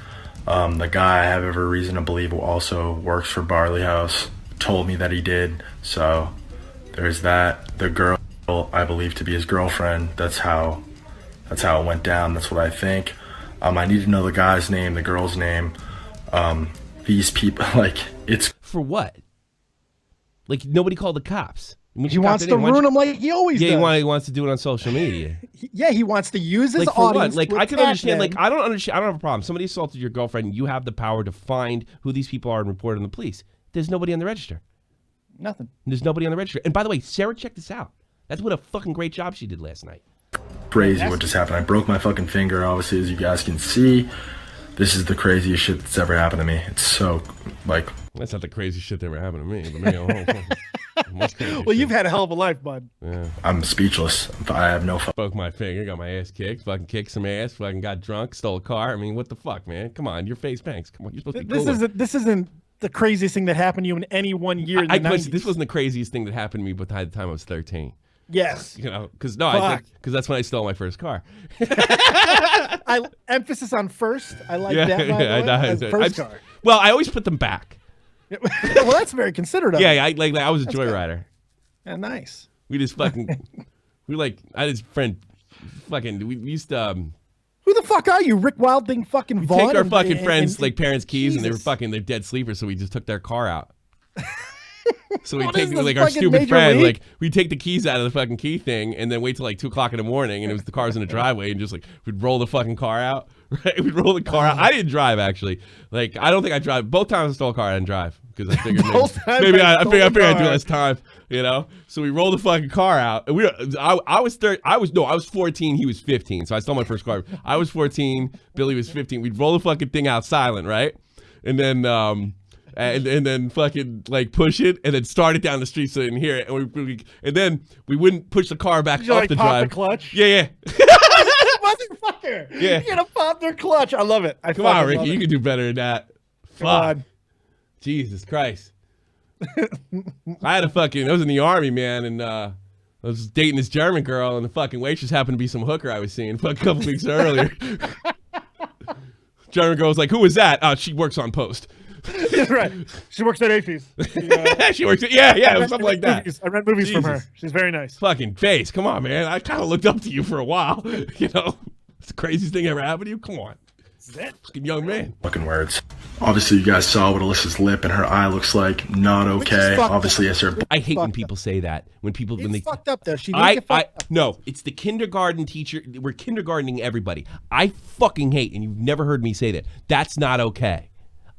The guy I have every reason to believe who also works for Barley House told me that he did. So there's that. The girl I believe to be his girlfriend. That's how it went down. That's what I think. I need to know the guy's name, the girl's name. These people, it's For what? Like, nobody called the cops. He wants to ruin them like he always does. Yeah, he wants to do it on social media. Yeah, he wants to use his Like, for audience. what? Like, to I can attack understand. them. Like, I don't understand. I don't have a problem. Somebody assaulted your girlfriend. You have the power to find who these people are and report them to the police. There's nobody on the register. Nothing. There's nobody on the register. And by the way, Sarah, check this out. That's what a fucking great job she did last night. crazy what just happened. I broke my fucking finger, obviously, as you guys can see. This is the craziest shit that's ever happened to me. It's so, That's not the crazy shit that ever happened to me. But maybe Well, you've had a hell of a life, bud. Yeah. I'm speechless. I have no Broke my finger, got my ass kicked, fucking kicked some ass, fucking got drunk, stole a car. I mean, what the fuck, man? Come on, you're FaZe Banks. Come on, you're supposed to be cooler. This isn't the craziest thing that happened to you in any one year in the 90s. This wasn't the craziest thing that happened to me by the time I was 13. Yes. Because that's when I stole my first car. Emphasis on first. I like that. By the way, as first car. Well, I always put them back. Well, that's very considerate of you. Yeah, I was a joyrider. Yeah, nice. We just fucking, I had this friend, fucking, we used to, Who the fuck are you, Rick Wilding fucking Vaughn? take our fucking friends, like, parents' keys, and they were Jesus. they're dead sleepers, so we just took their car out. So we What take is this, like our fucking stupid Major friend, League? like we take the keys out of the fucking key thing, and then wait till like 2 o'clock in the morning, and it was the car's in the driveway, and just like we'd roll the fucking car out. Right, we'd roll the car out. I didn't drive actually. Like I don't think I drive. Both times I stole a car, I didn't drive because I figured maybe I figured I'd do less time. So we rolled the fucking car out. And I was 14. He was 15. So I stole my first car. I was 14. Billy was 15. We'd roll the fucking thing out silent, right? And then and then fucking like push it and then start it down the street so they didn't hear it. And then we wouldn't push the car back you off like the pop drive. the clutch? Yeah. Motherfucker. Yeah. You're gonna pop their clutch. I love it. Come on, Ricky. You can do better than that. Come Fuck. on. Jesus Christ. I was in the army, man, and I was dating this German girl, and the fucking waitress happened to be some hooker I was seeing a couple weeks earlier. German girl was like, "Who was that?" She works on post. Right. She works at AFES. She works at, it was something like that. I rent movies from her. Jesus. She's very nice. Fucking face. Come on, man. I kind of looked up to you for a while. It's the craziest thing ever happened to you. Come on. Fucking young man. fucking words. Obviously, you guys saw what Alyssa's lip and her eye looks like. Not okay. fucked Obviously, up. yes, her. I hate when fucked people say that. When It's fucked up though. She needs to fuck up. No, it's the kindergarten teacher. We're kindergartening everybody. I fucking hate, and you've never heard me say that. That's not okay.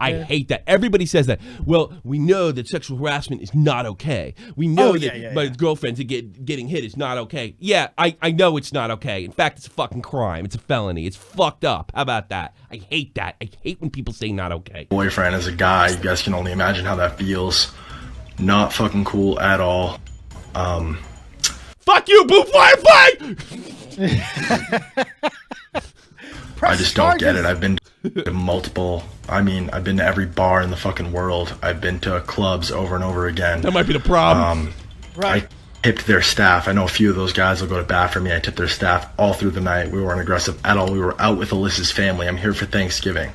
I hate that. Everybody says that. Well, we know that sexual harassment is not okay. We know that my girlfriends getting hit is not okay. Yeah, I know it's not okay. In fact, it's a fucking crime. It's a felony. It's fucked up. How about that? I hate that. I hate when people say not okay. Boyfriend as a guy, you guys can only imagine how that feels. Not fucking cool at all. Fuck you, Boo Firefly! I just don't get it. I've been to multiple, I've been to every bar in the fucking world. I've been to clubs over and over again. That might be the problem. I tipped their staff. I know a few of those guys will go to bat for me. I tipped their staff all through the night. We weren't aggressive at all. We were out with Alyssa's family. I'm here for Thanksgiving.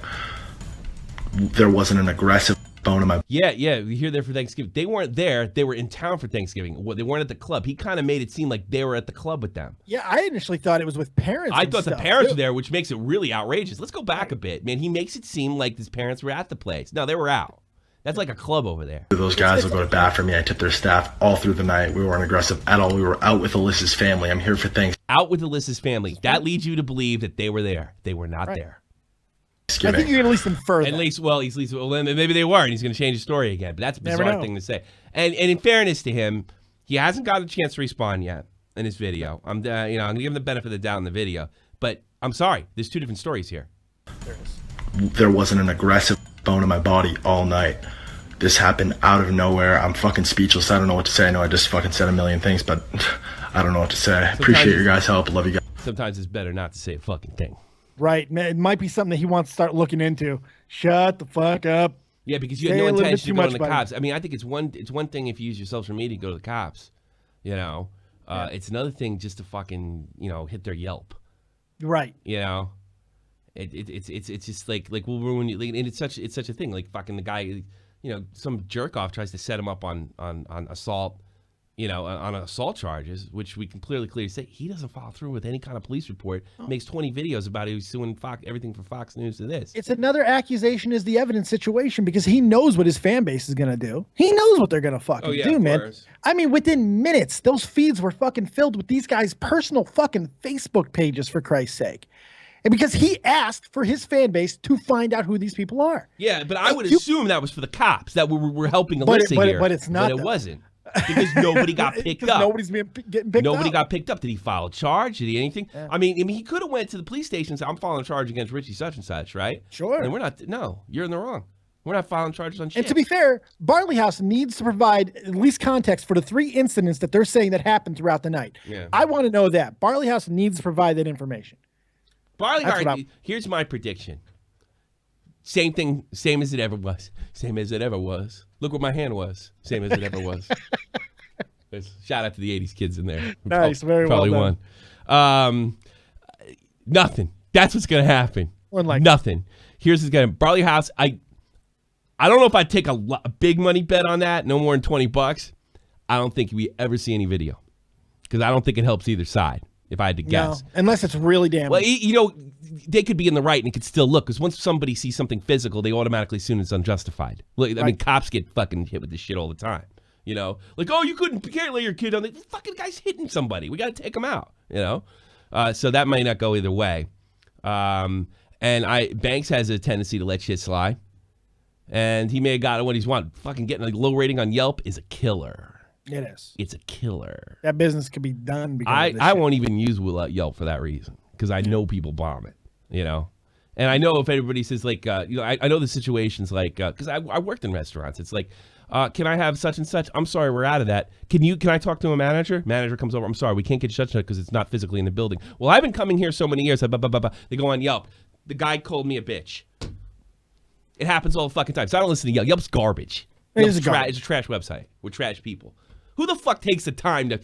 There wasn't an aggressive bone in my... Yeah, we hear there for Thanksgiving. They weren't there. They were in town for Thanksgiving. Well, they weren't at the club. He kind of made it seem like they were at the club with them. Yeah, I initially thought it was with parents. I thought the parents were there, which makes it really outrageous. Let's go back a bit, man. He makes it seem like his parents were at the place. No, they were out. That's like a club over there. Those guys will go to bat for me. I tipped their staff all through the night. We weren't aggressive at all. We were out with Alyssa's family. I'm here for Thanksgiving. Out with Alyssa's family. That leads you to believe that they were there. They were not there. I think you can at least infer that. At least, then maybe they were, and he's going to change his story again. But that's a bizarre thing to say. And in fairness to him, he hasn't got a chance to respond yet in his video. I'm going to give him the benefit of the doubt in the video. But I'm sorry, there's two different stories here. There wasn't an aggressive bone in my body all night. This happened out of nowhere. I'm fucking speechless. I don't know what to say. I know I just fucking said a million things, but I don't know what to say. Appreciate your guys' help. Love you guys. Sometimes it's better not to say a fucking thing. Right. It might be something that he wants to start looking into. Shut the fuck up. Yeah, because you had no intention to go to the cops. I mean, I think it's one thing if you use your social media to go to the cops. You know, it's another thing just to fucking hit their Yelp. Right. You know, it's just like we'll ruin you. And it's such a thing. Like fucking the guy, some jerk off tries to set him up on assault. On assault charges, which we can clearly say he doesn't follow through with any kind of police report. Makes 20 videos about it. He's suing everything from Fox News to this. It's another accusation is the evidence situation because he knows what his fan base is going to do. He knows what they're going to fucking do, man. Course. I mean, within minutes, those feeds were fucking filled with these guys' personal fucking Facebook pages, for Christ's sake. And because he asked for his fan base to find out who these people are. Yeah, but I would assume that was for the cops that were helping Alyssa here. But it's not. But it wasn't. Because nobody got picked up. Nobody's getting picked up. Nobody got picked up. Did he file a charge? Did he anything? Yeah. I mean, he could have went to the police station and said, I'm filing a charge against Richie such and such, right? Sure. And we're not. No, you're in the wrong. We're not filing charges on shit. And to be fair, Barley House needs to provide at least context for the 3 incidents that they're saying that happened throughout the night. Yeah. I want to know that. Barley House needs to provide that information. Barley House, here's my prediction. Same thing, same as it ever was. Same as it ever was. Look what my hand was. Same as it ever was. Shout out to the 80s kids in there. Nice, very probably well done. Won. Nothing. That's what's going to happen. Nothing. Here's what's going to Barley House. I don't know if I'd take a big money bet on that. No more than $20. I don't think we ever see any video because I don't think it helps either side. If I had to guess. No, unless it's really damaging. Well, they could be in the right and it could still look. Because once somebody sees something physical, they automatically assume it's unjustified. Look, I mean, cops get fucking hit with this shit all the time. Like, oh, you can't lay your kid on the fucking guy's hitting somebody. We got to take him out. So that might not go either way. And Banks has a tendency to let shit slide. And he may have gotten what he's wanted. Fucking getting a low rating on Yelp is a killer. It is. It's a killer. That business could be done because I won't even use Yelp for that reason because I know people bomb it, And I know if everybody says like, I know the situations like, because I worked in restaurants. It's like, can I have such and such? I'm sorry, we're out of that. Can I talk to a manager? Manager comes over. I'm sorry, we can't get such and such because it's not physically in the building. Well, I've been coming here so many years. They go on Yelp. The guy called me a bitch. It happens all the fucking time. So I don't listen to Yelp. Yelp's garbage. It's a trash website. We're trash people. Who the fuck takes the time to,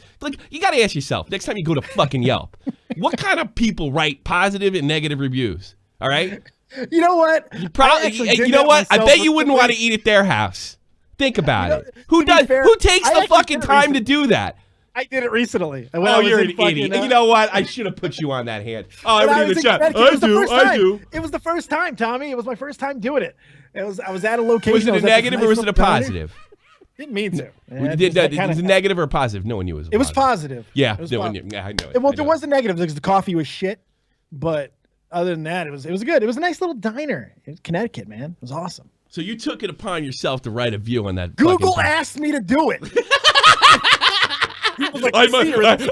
you got to ask yourself, next time you go to fucking Yelp, what kind of people write positive and negative reviews? All right? You know what? You know what? I bet you wouldn't want to eat at their house. Think about it. Who takes the fucking time to do that? I did it recently. You're an idiot. You know what? I should have put you on that hand. Oh, everybody in the chat. I do. It was the first time, Tommy. It was my first time doing it. I was at a location. Was it a negative or was it a positive? Didn't mean to. Was it negative or positive? No one knew it was positive. Yeah, I know it. Well, there was a negative because the coffee was shit, but other than that, it was good. It was a nice little diner. It was Connecticut, man. It was awesome. So you took it upon yourself to write a view on that. Google asked me to do it. Like,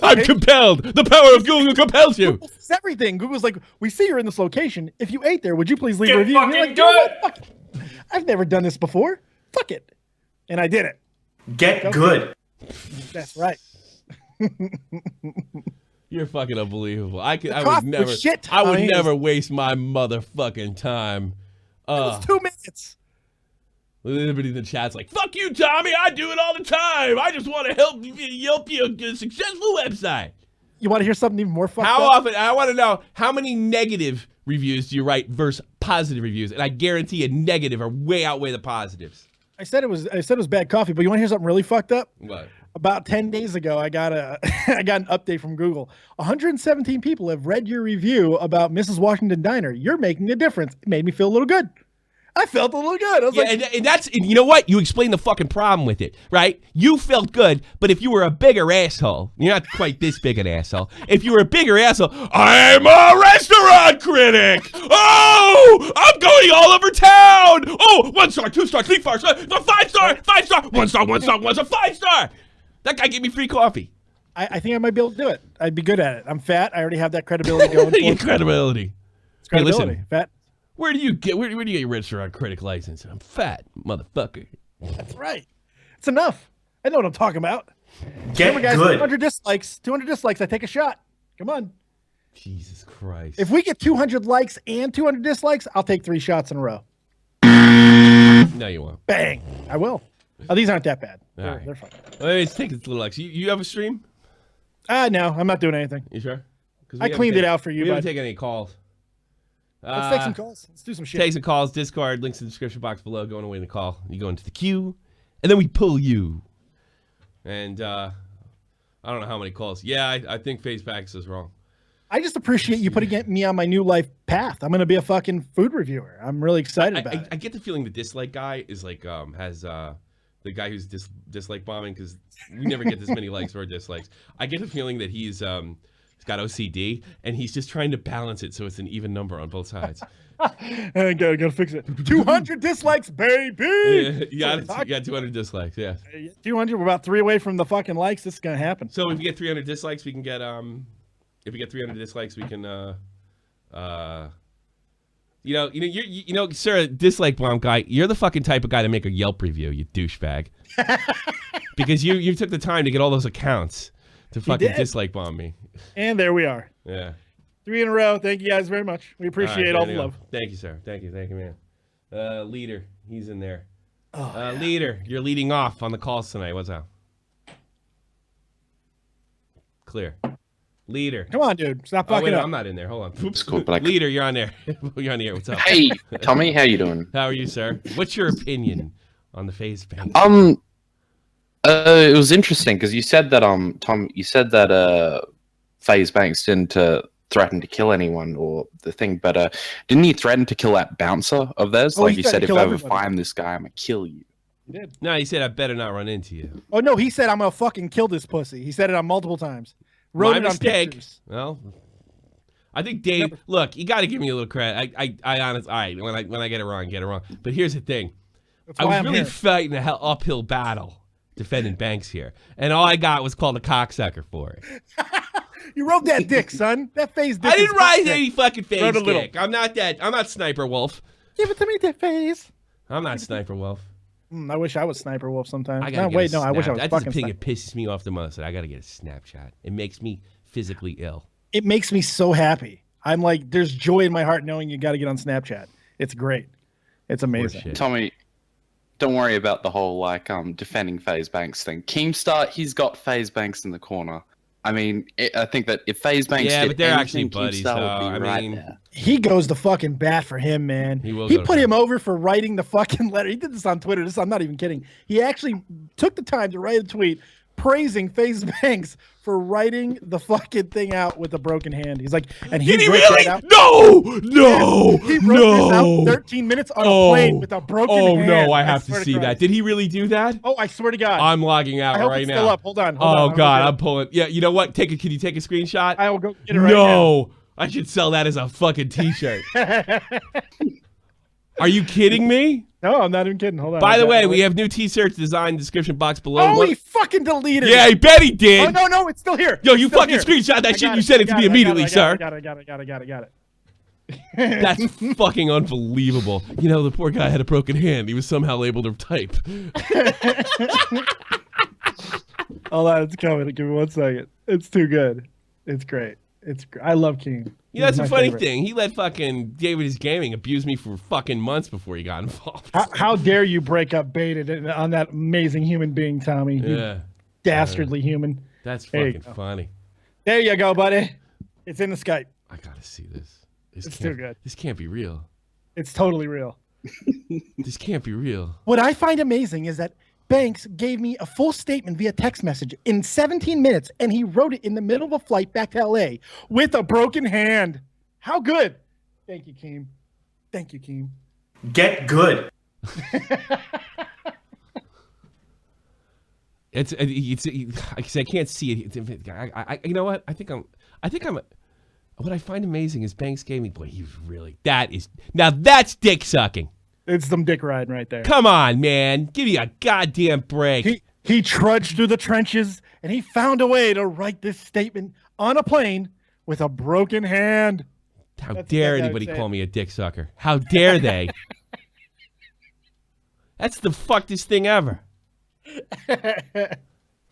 I'm compelled. The power of Google compels you. Google says everything. Google's like, we see you're in this location. If you ate there, would you please leave a review? Fucking You're like, good. Fuck it. I've never done this before. Fuck it. And I did it. Get good. That's right. You're fucking unbelievable. I would coffee never. was shit, I would Tommy. never waste my motherfucking time. It was 2 minutes. Everybody in the chat's like, "Fuck you, Tommy! I do it all the time. I just want to help you a successful website." You want to hear something even more fucked How up? often? I want to know how many negative reviews do you write versus positive reviews? And I guarantee a negative are way outweigh the positives. I said it was bad coffee, but you want to hear something really fucked up? What? About 10 days ago, I got an update from Google. 117 people have read your review about Mrs. Washington Diner. You're making a difference. It made me feel a little good. I felt a little good. I was like, and you know what? You explained the fucking problem with it, right? You felt good, but if you were a bigger asshole, you're not quite this big an asshole. If you were a bigger asshole, I'm a restaurant critic. Oh, I'm going all over town. Oh, 1 star, 2 star, 3 stars, 5 star, 5 star, 1 star, 1 star, 1 star, 5 star. That guy gave me free coffee. I think I might be able to do it. I'd be good at it. I'm fat. I already have that credibility going. For me. Credibility. It's credibility. Hey, listen. Fat. Where do you get your restaurant critic license? I'm fat, motherfucker. That's right. It's enough. I know what I'm talking about. Get Remember, guys, good. 200 dislikes. 200 dislikes. I take a shot. Come on. Jesus Christ. If we get 200 likes and 200 dislikes, I'll take 3 shots in a row. No, you won't. Bang. I will. Oh, these aren't that bad. All right. They're fine. Let's take it a little X. You have a stream? No, I'm not doing anything. You sure? 'Cause we I haven't cleaned it taken- out for you, We haven't bud. taken any calls. Let's take some calls. Let's do some shit. Take some calls. Discard. Links in the description box below. Going away in the call. You go into the queue, and then we pull you. And I don't know how many calls. Yeah, I think FaZe Banks is wrong. I just appreciate you putting me on my new life path. I'm going to be a fucking food reviewer. I'm really excited about it. I get the feeling the dislike guy is like has the guy who's dislike bombing, because we never get this many likes or dislikes. I get the feeling that he's got OCD and he's just trying to balance it so it's an even number on both sides. I gotta fix it. 200 dislikes, baby. Yeah, you got 200 dislikes. Yeah. 200. We're about 3 away from the fucking likes. This is gonna happen. So if we get 300 dislikes, we can get if we get 300 dislikes, we can you know, sir, dislike bomb guy, you're the fucking type of guy to make a Yelp review, you douchebag. Because you took the time to get all those accounts to fucking dislike bomb me. And there we are. Yeah. 3 in a row. Thank you guys very much. We appreciate all the love. Thank you, sir. Thank you, man. Leader, he's in there. Leader, you're leading off on the calls tonight. What's up? Clear. Leader. Come on, dude. Stop fucking wait, up. I'm not in there. Hold on. Oops. Cool, but Leader, you're on there. You're on the air. What's up? Hey, Tommy, how you doing? How are you, sir? What's your opinion on the FaZe Banks? It was interesting because you said that Tom, you said that FaZe Banks didn't threaten to kill anyone or the thing, but didn't he threaten to kill that bouncer of theirs? Like he said, if I ever find this guy, I'm gonna kill you. He did. No, he said I better not run into you. Oh no, he said I'm gonna fucking kill this pussy. He said it on multiple times. Wrote My it on mistake. pictures. Well, I think Dave. Look, you got to give me a little credit. I honestly, all right. When I get it wrong, get it wrong. But here's the thing. That's I why was I'm really here. fighting an uphill battle defending Banks here, and all I got was called a cocksucker for it. You rode that dick, son. That FaZe dick. I didn't is rise dick. any fucking FaZe Rode a little. dick. I'm not that. I'm not Sniper Wolf. Give it to me, that FaZe. I'm not Sniper Wolf. I wish I was Sniper Wolf sometimes. I gotta No, wait, get a no, I wish I was That's the fucking thing Sniper. that pisses me off the most. That I got to get a Snapchat. It makes me physically ill. It makes me so happy. I'm like, there's joy in my heart knowing you got to get on Snapchat. It's great. It's amazing. Shit. Tommy, don't worry about the whole like defending FaZe Banks thing. Keemstar, he's got FaZe Banks in the corner. I mean, I think that if FaZe Banks Yeah, did but they're actually anything, buddies, Keemstar though. would be I right mean- there. He goes to fucking bat for him, man. He will He go to put bat. him over for writing the fucking letter. He did this on Twitter. I'm not even kidding. He actually took the time to write a tweet praising FaZe Banks for writing the fucking thing out with a broken hand. He's like, and he Did he wrote really? that out. No, He wrote this out 13 minutes on a plane with a broken hand. no, I have to swear see that. Christ. Did he really do that? Oh, I swear to God. I'm logging out I hope right it's now. still up. Hold on. Oh God, I'm pulling. Yeah, you know what? Can you take a screenshot? I will go get it right now. No, I should sell that as a fucking T-shirt. Are you kidding me? No, I'm not even kidding. Hold on. By the way, we have new T-shirts design description box below. Oh, he fucking deleted it. Yeah, I bet he did. Oh, no, it's still here. Yo, you It's still fucking here. screenshot that I shit. got You it, sent I it to got me it, immediately, I sir. got it. That's fucking unbelievable. You know, the poor guy had a broken hand. He was somehow able to type. Hold on, it's coming. Give me 1 second. It's too good. It's great. I love Keem. Yeah, that's He's a my funny favorite. thing. He let fucking David's Gaming abuse me for fucking months before he got involved. How dare you break up Baited on that amazing human being, Tommy? You Yeah. dastardly human. That's There you fucking go. funny. There you go, buddy. It's in the Skype. I gotta see this. It's too good. This can't be real. It's totally real. This can't be real. What I find amazing is that Banks gave me a full statement via text message in 17 minutes, and he wrote it in the middle of a flight back to LA with a broken hand. How good? Thank you, Keem. Thank you, Keem. Get good. It's I can't see it. You know what? I think I'm. What I find amazing is Banks Gaming. Boy, he's really. That's dick sucking. It's some dick riding right there. Come on, man. Give me a goddamn break. He trudged through the trenches, and he found a way to write this statement on a plane with a broken hand. How That's dare exactly anybody what I'm call saying. me a dick sucker? How dare they? That's the fuckedest thing ever.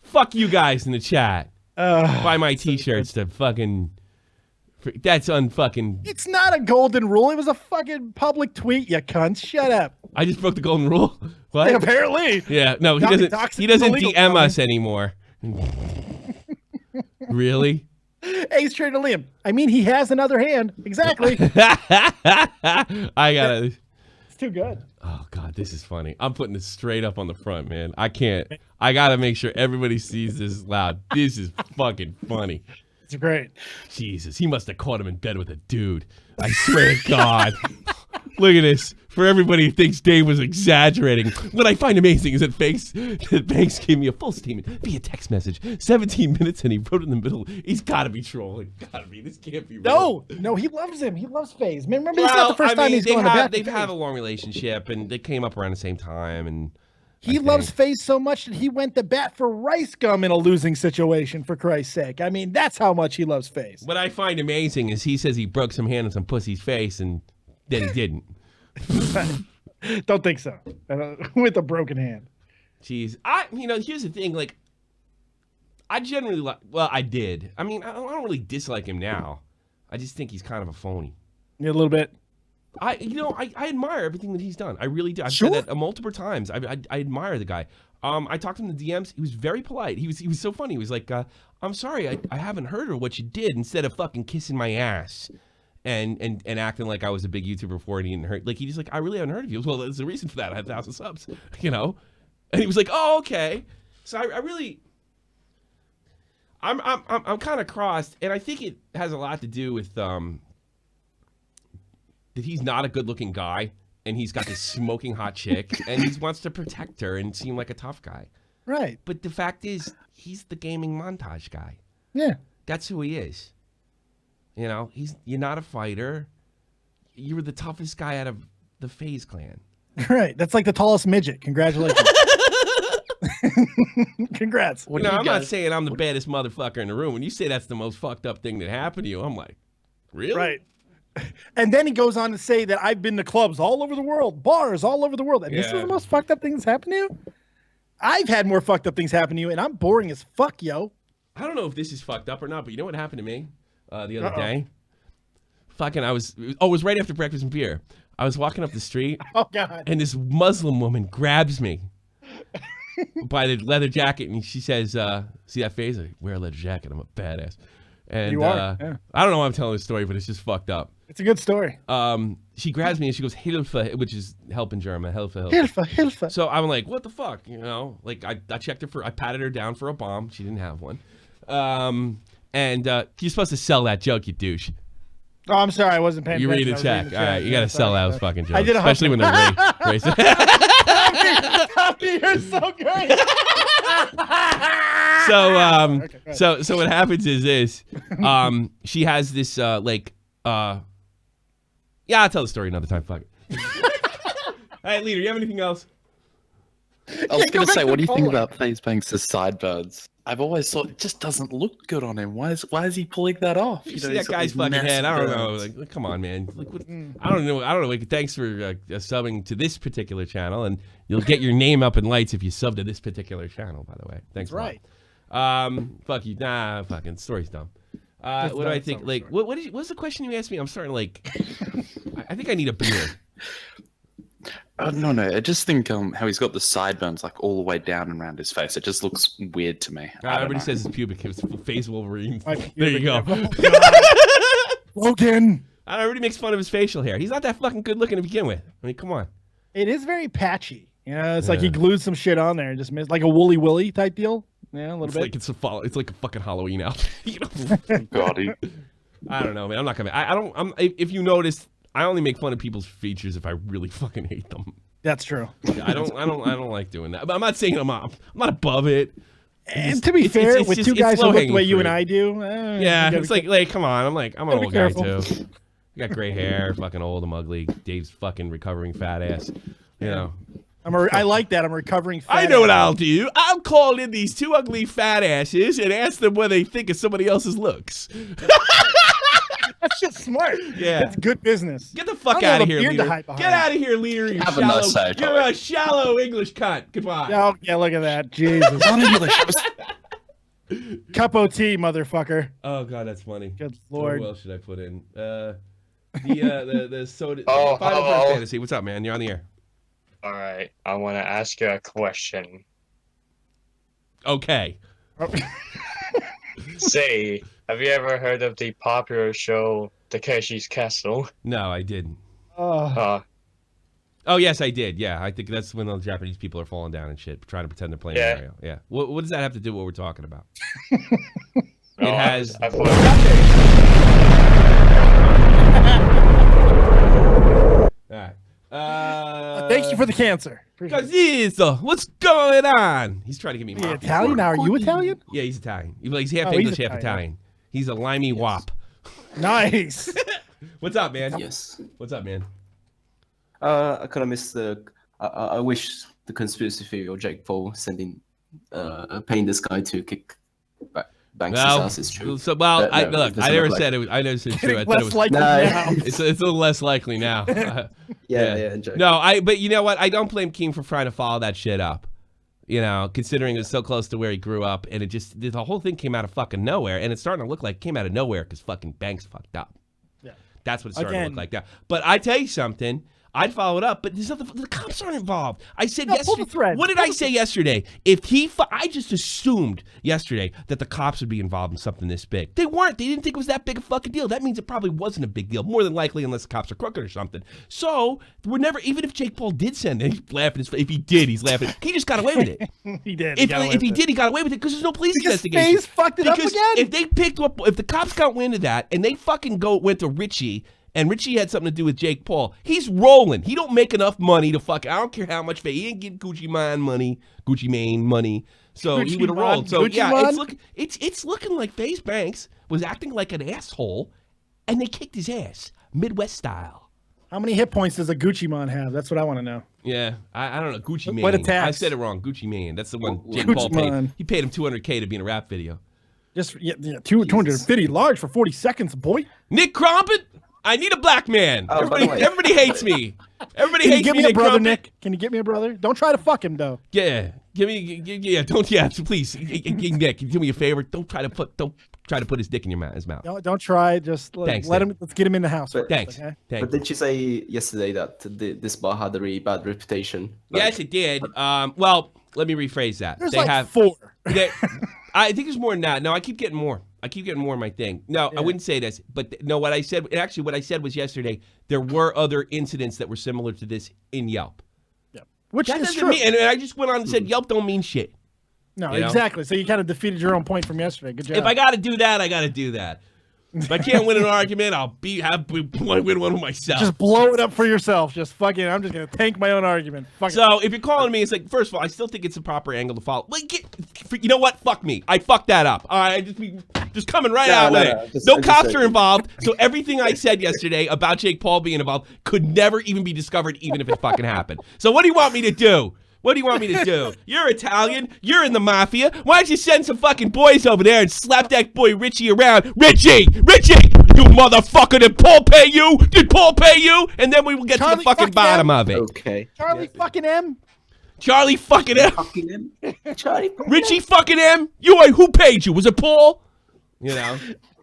Fuck you guys in the chat. Buy my t-shirts to fucking... That's unfucking... It's not a golden rule. It was a fucking public tweet, you cunts. Shut up. I just broke the golden rule? What? Yeah, apparently. Yeah, no, he Doxing doesn't is illegal, DM Tommy. us anymore. Really? Ace Trader Liam. I mean, he has another hand. Exactly. I gotta... It's too good. Oh, God, this is funny. I'm putting this straight up on the front, man. I can't. I gotta make sure everybody sees this loud. This is fucking funny. It's great. Jesus, he must have caught him in bed with a dude. I swear to God. Look at this. For everybody who thinks Dave was exaggerating, what I find amazing is that Banks gave me a full statement via text message. 17 minutes, and he wrote in the middle. He's got to be trolling. Gotta be. This can't be real. No, he loves him. He loves FaZe. Remember, this is not the first time he's going to bat. They've had a long relationship, and they came up around the same time, and He loves FaZe so much that he went to bat for Rice Gum in a losing situation, for Christ's sake. I mean, that's how much he loves FaZe. What I find amazing is he says he broke some hand on some pussy's face, and then he didn't. Don't think so. With a broken hand. Jeez. Here's the thing. Like, I generally I did. I mean, I don't really dislike him now. I just think he's kind of a phony. Yeah, a little bit. I admire everything that he's done. I really do. I've said that multiple times. I admire the guy. I talked to him in the DMs. He was very polite. He was so funny. He was like, I'm sorry, I haven't heard of what you did, instead of fucking kissing my ass and acting like I was a big YouTuber before, and he didn't hurt. Like, he just like, I really haven't heard of you. Well, there's a reason for that. I had 1,000 subs, you know? And he was like, oh, okay. So I really, I'm kind of crossed, and I think it has a lot to do with that he's not a good-looking guy, and he's got this smoking hot chick, and he wants to protect her and seem like a tough guy. Right. But the fact is, he's the gaming montage guy. Yeah. That's who he is. You know, you're not a fighter. You were the toughest guy out of the FaZe clan. Right. That's like the tallest midget. Congratulations. Congrats. I'm not saying I'm the baddest motherfucker in the room. When you say that's the most fucked up thing that happened to you, I'm like, really? Right. And then he goes on to say that I've been to clubs all over the world, bars all over the world. And this is the most fucked up thing that's happened to you? I've had more fucked up things happen to you, and I'm boring as fuck, yo. I don't know if this is fucked up or not, but you know what happened to me the other day? Fucking, it was right after breakfast and beer. I was walking up the street. Oh, God. And this Muslim woman grabs me by the leather jacket, and she says, see that face? I wear a leather jacket. I'm a badass. And You are, yeah. I don't know why I'm telling this story, but it's just fucked up. It's a good story. She grabs me and she goes, Hilfe, which is help in German. Hilfe. Hilfe. So I'm like, what the fuck? You know, like I checked her I patted her down for a bomb. She didn't have one. And you're supposed to sell that joke, you douche. Oh, I'm sorry. I wasn't paying You attention. read a check. All right, you got to sell those fucking jokes. I did a especially when they're racist. Tommy, you're so great. So what happens is this. She has this I'll tell the story another time. Fuck it. right, leader, you have anything else? I was going to say, what do you think about FaZe Banks' sideburns? I've always thought it just doesn't look good on him. Why is he pulling that off? You see that guy's fucking head? I don't know. Like, come on, man. Like, what, I don't know. Like, thanks for subbing to this particular channel, and you'll get your name up in lights if you sub to this particular channel. By the way, thanks. That's right. Fuck you. Nah, fucking story's dumb. What do I think? Like, what's the question you asked me? I'm starting like. I think I need a beer. No, I just think how he's got the sideburns like all the way down and around his face. It just looks weird to me. Everybody says it's pubic. It's FaZe Wolverine. There you go. Logan. Everybody makes fun of his facial hair. He's not that fucking good looking to begin with. I mean, come on. It is very patchy. It's like he glued some shit on there and just missed, like a Wooly Willy type deal. Yeah, a little bit. Like it's like a fucking Halloween outfit. You know? God, I don't know, man. I'm not gonna. I don't. If you notice, I only make fun of people's features if I really fucking hate them. That's true. I don't like doing that. But I'm not saying I'm not above it. And to be fair, with two guys who look the way you and I do, yeah, it's like, come on. I'm an old guy too. I got gray hair, fucking old and ugly. Dave's fucking recovering fat ass. You know. I like that. I'm recovering fat. I know what I'll do. I'll call in these two ugly fat asses and ask them what they think of somebody else's looks. That's just smart. Yeah. That's good business. Get the fuck out of here, leader. Get out of here, leader. You're a shallow English cunt. Goodbye. Oh, yeah, look at that. Jesus. Cup of tea, motherfucker. Oh, God, that's funny. Good Lord. What else should I put in? The soda. Final Fantasy. What's up, man? You're on the air. All right. I want to ask you a question. Okay. Say, have you ever heard of the popular show Takeshi's Castle? No, I didn't. Oh, yes, I did. Yeah, I think that's when the Japanese people are falling down and shit, trying to pretend they're playing Mario. Yeah. What does that have to do with what we're talking about? It has. All right. Thank you for the cancer. What's going on? He's trying to get me. Italian? Now, are you Italian? Yeah, he's Italian. He's half English, half Italian. He's a limey wop. Nice. What's up, man? Yes. What's up, man? I kind of missed the. I wish the conspiracy theory of Jake Paul paying this guy to kick Banks' ass is true. I never said it. I never said true. I thought it was likely now. It's a little less likely now. Yeah. No, but you know what? I don't blame Keem for trying to follow that shit up. You know, considering it was so close to where he grew up, and the whole thing came out of fucking nowhere, and it's starting to look like it came out of nowhere because fucking Banks fucked up. Yeah, that's what it's starting to look like now. But I tell you something. I'd follow it up, but the cops aren't involved. I said yesterday. What did I say yesterday? I just assumed yesterday that the cops would be involved in something this big. They weren't. They didn't think it was that big a fucking deal. That means it probably wasn't a big deal. More than likely, unless the cops are crooked or something. So we're never. Even if Jake Paul did send it, he's laughing. If he did, he's laughing. He just got away with it. He did. If he did, he got away with it because there's no police investigation. FaZe fucked it up again. If the cops got wind of that and they fucking went to Richie. And Richie had something to do with Jake Paul. He's rolling. He don't make enough money to fuck. I don't care how much. He ain't getting Gucci Mane money. So he would have rolled. So yeah, it's looking like FaZe Banks was acting like an asshole, and they kicked his ass Midwest style. How many hit points does a Gucci Mane have? That's what I want to know. Yeah, I don't know. Gucci Mane. What a tax. I said it wrong. Gucci Mane. That's the one Jake Gucci Paul paid. Man. He paid him $200K to be in a rap video. Just 250 large for 40 seconds, boy. Nick Crompton. I need a black man. Everybody hates me. Everybody hates me. Can you get me a brother, Nick? Can you get me a brother? Don't try to fuck him, though. Yeah, please, Nick. Do me a favor. Don't try to put his dick in his mouth. Don't try. Just let's get him in the house. Thanks. Okay? But didn't you say yesterday that this bar had a really bad reputation? Yes, it did. Well, let me rephrase that. There's four. I think there's more than that. No, I keep getting more. In my thing. No, I wouldn't say this, but no, what I said was yesterday, there were other incidents that were similar to this in Yelp. Yeah. Which that is doesn't true. mean, and I just went on and said Yelp don't mean shit. No, exactly. So you kind of defeated your own point from yesterday. Good job. If I got to do that, I got to do that. If I can't win an argument, I'll win one with myself. Just blow it up for yourself. Just fucking, I'm just going to tank my own argument. So if you're calling me, it's like, first of all, I still think it's a proper angle to follow. Like, you know what? Fuck me. I fucked that up. All right, just coming right our way. No cops are involved, so everything I said yesterday about Jake Paul being involved could never even be discovered, even if it fucking happened. So what do you want me to do? What do you want me to do? You're Italian. You're in the mafia. Why don't you send some fucking boys over there and slap that boy Richie around? Richie! You motherfucker! Did Paul pay you? Did Paul pay you? And then we will get to the fucking bottom of it. Okay. Charlie fucking M. Charlie fucking M. Charlie. Richie fucking M. Who paid you? Was it Paul? You know.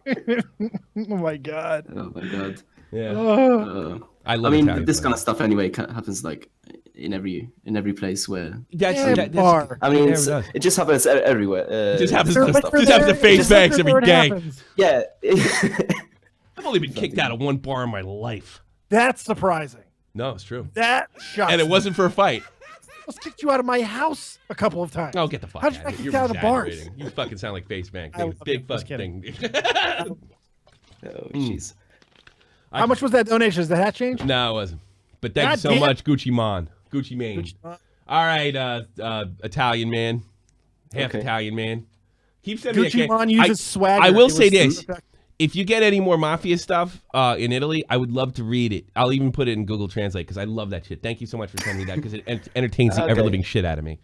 Oh my god. Oh my god. Yeah. I mean, this kind of stuff anyway happens like in every place where. I mean, it just happens everywhere. It just happens to FaZe Banks every day. Yeah. I've only been kicked out of one bar in my life. That's surprising. No, it's true. That shocks And it wasn't for a fight. I kicked you out of my house a couple of times. Oh, get the fuck How'd out you of here. get You're out of the bars? exaggerating. You fucking sound like FaZe Banks. Big fucking thing. Oh, jeez. How much was that donation? Does the hat change? No, it wasn't. But thank you so much, Gucci Mane. Gucci Mane. All right, Italian man. Half Italian man. Keep sending me Gucci Mane uses swagger. I will say this. If you get any more mafia stuff in Italy, I would love to read it. I'll even put it in Google Translate because I love that shit. Thank you so much for sending me that because it entertains the ever-living shit out of me.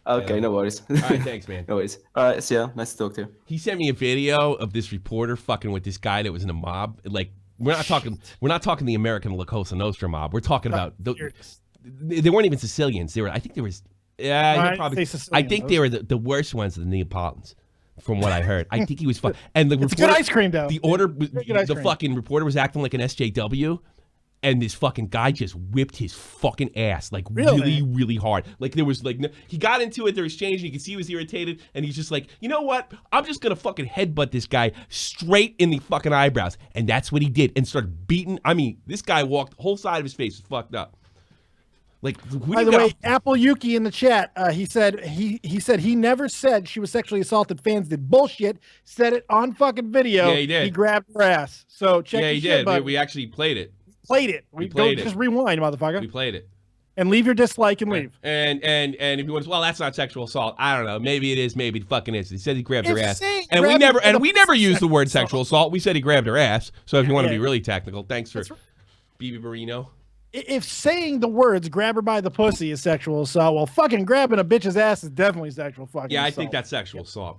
Okay, no worries. All right, thanks, man. No worries. All right, see ya. Nice to talk to you. He sent me a video of this reporter fucking with this guy that was in a mob. Like, we're not talking the American La Cosa Nostra mob. We're talking about they weren't even Sicilians. They were. I think there was. Yeah, probably. I think they were the worst ones of the Neapolitans. From what I heard, I think he was fun. And the it's good ice cream, though. The fucking reporter was acting like an SJW, and this fucking guy just whipped his fucking ass like really, really hard. Like there was like he got into it. There was change. And you could see he was irritated, and he's just like, you know what? I'm just gonna fucking headbutt this guy straight in the fucking eyebrows, and that's what he did, and started beating. I mean, this guy walked the whole side of his face was fucked up. Like, by the way, Apple Yuki in the chat, he said he never said she was sexually assaulted. Fans did bullshit. Said it on fucking video. Yeah, he did. He grabbed her ass. So check. Yeah, he did. We actually played it. We played it. Just rewind, motherfucker. We played it. And leave your dislike and leave. And if you want, well, that's not sexual assault. I don't know. Maybe it is. Maybe it fucking is. He said he grabbed her ass. And we never used the word sexual assault. We said he grabbed her ass. So if you want to be really technical, thanks for BB Marino. If saying the words "grab her by the pussy" is sexual assault, well, fucking grabbing a bitch's ass is definitely sexual fucking assault. Yeah, I think that's sexual assault.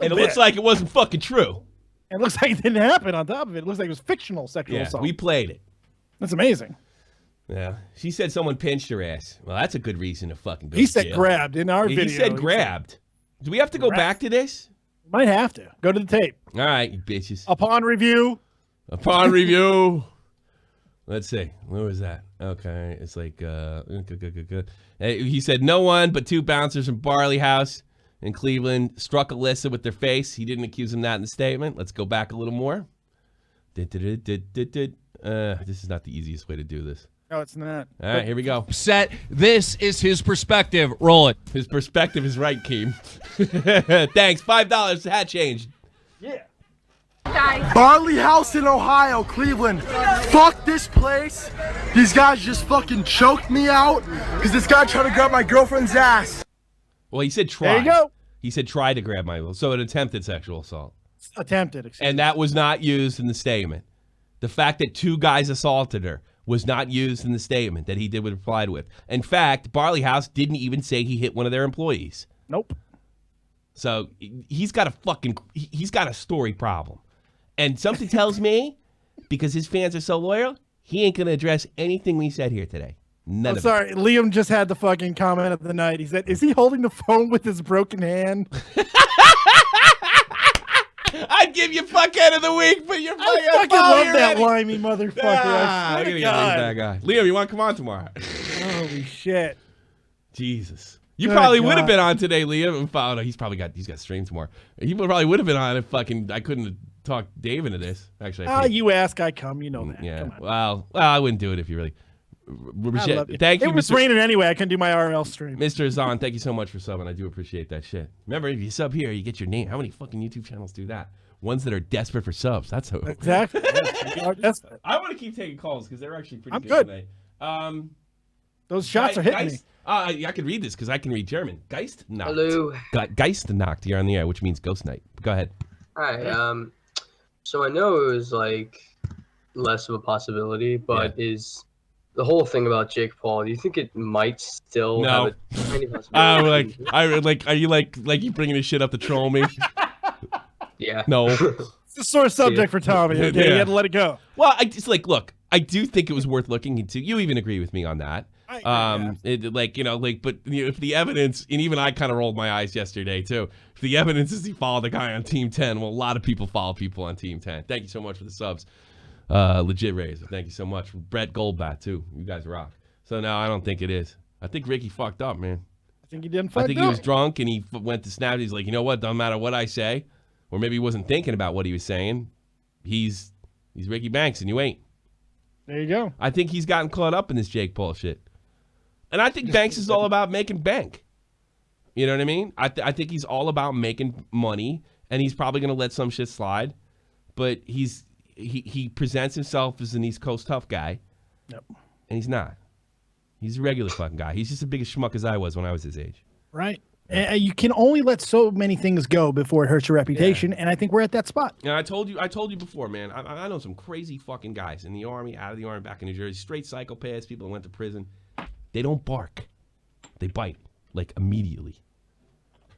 And it looks like it wasn't fucking true. It looks like it didn't happen on top of it. It looks like it was fictional sexual assault. We played it. That's amazing. Yeah. She said someone pinched her ass. Well, that's a good reason to fucking go He to said jail. grabbed in our video. He said grabbed. Do we have to go back to this? Might have to. Go to the tape. All right, you bitches. Upon review. Let's see. Where was that? Okay. It's like, he said no one but two bouncers from Barley House in Cleveland struck Alyssa with their face. He didn't accuse him that in the statement. Let's go back a little more. This is not the easiest way to do this. No, it's not. All right, here we go. This is his perspective. Roll it. His perspective is right, Keem. Thanks. $5 hat change. Yeah. Barley House in Ohio, Cleveland. Fuck this place. These guys just fucking choked me out because this guy tried to grab my girlfriend's ass. Well, he said try. There you go. He said try to grab my... So an attempted sexual assault. Attempted. And that was not used in the statement. The fact that two guys assaulted her was not used in the statement that he did replied with. In fact, Barley House didn't even say he hit one of their employees. Nope. So he's got a story problem. And something tells me, because his fans are so loyal, he ain't going to address anything we said here today. None of it. Sorry, Liam just had the fucking comment of the night. He said, is he holding the phone with his broken hand? I'd give you fuckhead of the week, but you're I fucking love that limey motherfucker. I swear to God. That guy. Liam, you want to come on tomorrow? Holy shit. Jesus. You probably would have been on today, Liam. Oh, no, he's got streams tomorrow. He probably would have been on if I couldn't talk Dave into this. Actually, you ask, I come. You know that. Yeah. Come on. Well, I wouldn't do it if you really. Thank you. It was raining anyway. I couldn't do my RL stream. Mr. Zahn, thank you so much for subbing. I do appreciate that shit. Remember, if you sub here, you get your name. How many fucking YouTube channels do that? Ones that are desperate for subs. That's who. Exactly. I want to keep taking calls because they're actually pretty good today. Those shots are hitting me. I can read this because I can read German. Geist Nacht. Hello. Geist Nacht. You're on the air, which means ghost night. Go ahead. Hi. So I know it was like less of a possibility, but is the whole thing about Jake Paul? Do you think it might still have a tiny possibility? Are you like you bringing this shit up to troll me? Yeah. No. It's a sore subject for Tommy. Okay, you had to let it go. Well, I just look. I do think it was worth looking into. You even agree with me on that. But if the evidence, and even I kind of rolled my eyes yesterday too. If the evidence is he followed the guy on Team 10, well, a lot of people follow people on Team 10. Thank you so much for the subs. Legit Razor. Thank you so much. Brett Goldbat too. You guys rock. So no, I don't think it is. I think Ricky fucked up, man. I think he didn't fuck up. I think he was drunk and he went to snap. He's like, you know what? Doesn't matter what I say. Or maybe he wasn't thinking about what he was saying. He's Ricky Banks and you ain't. There you go. I think he's gotten caught up in this Jake Paul shit. And I think Banks is all about making bank. You know what I mean? I think he's all about making money, and he's probably going to let some shit slide. But he presents himself as an East Coast tough guy. Yep. And he's not. He's a regular fucking guy. He's just as big a schmuck as I was when I was his age. Right. And you can only let so many things go before it hurts your reputation, and I think we're at that spot. Yeah, I told you before, man. I know some crazy fucking guys in the Army, out of the Army, back in New Jersey, straight psychopaths, people that went to prison. They don't bark. They bite, like, immediately.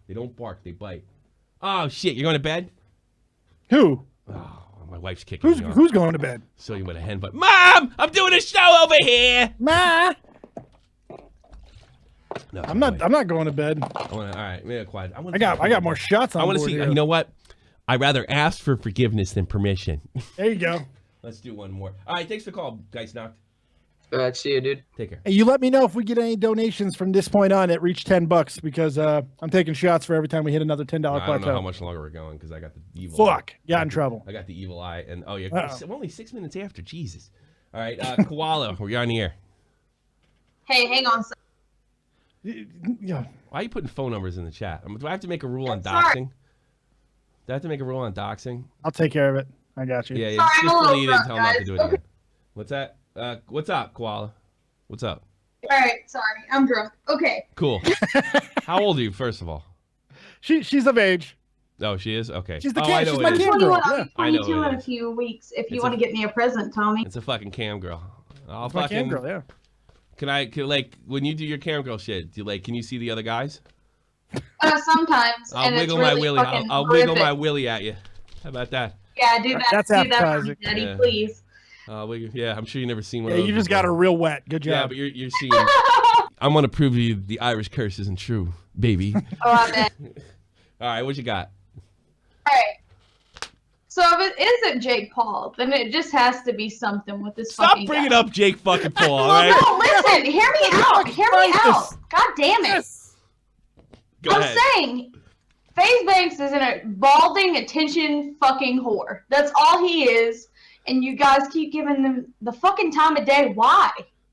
They don't bark. They bite. Oh, shit. You're going to bed? Who? Oh, my wife's kicking me off. Who's going to bed? So you with a hen, but Mom, I'm doing a show over here. Ma. No, I'm not going to bed. All right, man, quiet. I got more shots on. I want to see. Here. You know what? I'd rather ask for forgiveness than permission. There you go. Let's do one more. All right, thanks for the call, Guys Knocked. All right, see you, dude. Take care. Hey, you let me know if we get any donations from this point on. It reached $10 because I'm taking shots for every time we hit another $10 plateau. I don't know how much longer we're going because I got the evil. Fuck, got in trouble. I got the evil eye, and we're only 6 minutes after. Jesus. All right, Koala, we're on the air. Hey, hang on. Yeah. Why are you putting phone numbers in the chat? Do I have to make a rule on Sorry. doxing? Do I have to make a rule on doxing? I'll take care of it. I got you. Yeah, Sorry, I'm a just little delete it and drunk, tell him not to guys. do it again. What's that? What's up, Koala? What's up? All right, sorry, I'm drunk. Okay. Cool. How old are you, first of all? She's of age. Oh, she is? Okay. She's the I kid. know She's it my is. cam girl. I'll Yeah. be I know 22 it in a is. few weeks if you It's want to get me a present, Tommy. It's a fucking cam girl. I'll It's my fucking cam girl, yeah. Can when you do your cam girl shit, can you see the other guys? Sometimes, I'll and it's wiggle really my willy. fucking I'll wiggle horrific. my willy at you. How about that? Yeah, do that. That's do that for appetizing. me, Daddy, Yeah. please. Yeah, I'm sure you never seen one Yeah, of those. you just got her real wet. Good job. Yeah, but you're seeing. I'm gonna prove to you the Irish curse isn't true, baby. Oh, I bet. All right, what you got? All right. So if it isn't Jake Paul, then it just has to be something with this Stop fucking bringing guy. up Jake fucking Paul. All Well, right. no, listen. Hear me out. Hear me out. God damn it. Go I'm ahead. saying, FaZe Banks is a balding attention fucking whore. That's all he is. And you guys keep giving them the fucking time of day. Why?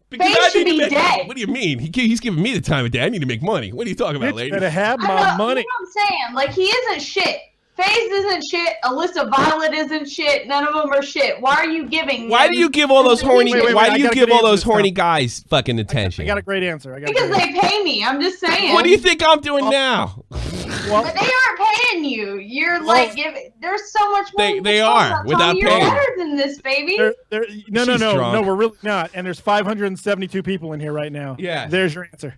Because FaZe I should need to be make. dead. What do you mean? He's giving me the time of day. I need to make money. What are you talking about, Bitch lady? better have I my know, money. You know what I'm saying? Like, he isn't shit. FaZe isn't shit. Alyssa Violet isn't shit. None of them are shit. Why are you giving Why them do you give all those horny? Wait, why I do you got a give good all those answer, horny Tom. guys fucking attention? I got a great answer. Because they pay me. I'm just saying. What do you think I'm doing now? Well, But they aren't paying you. You're like giving. There's so much more. They to talk are, about, without Tommy. You're paying. better than this, baby. No, She's drunk. we're really not. And there's 572 people in here right now. Yeah. There's your answer.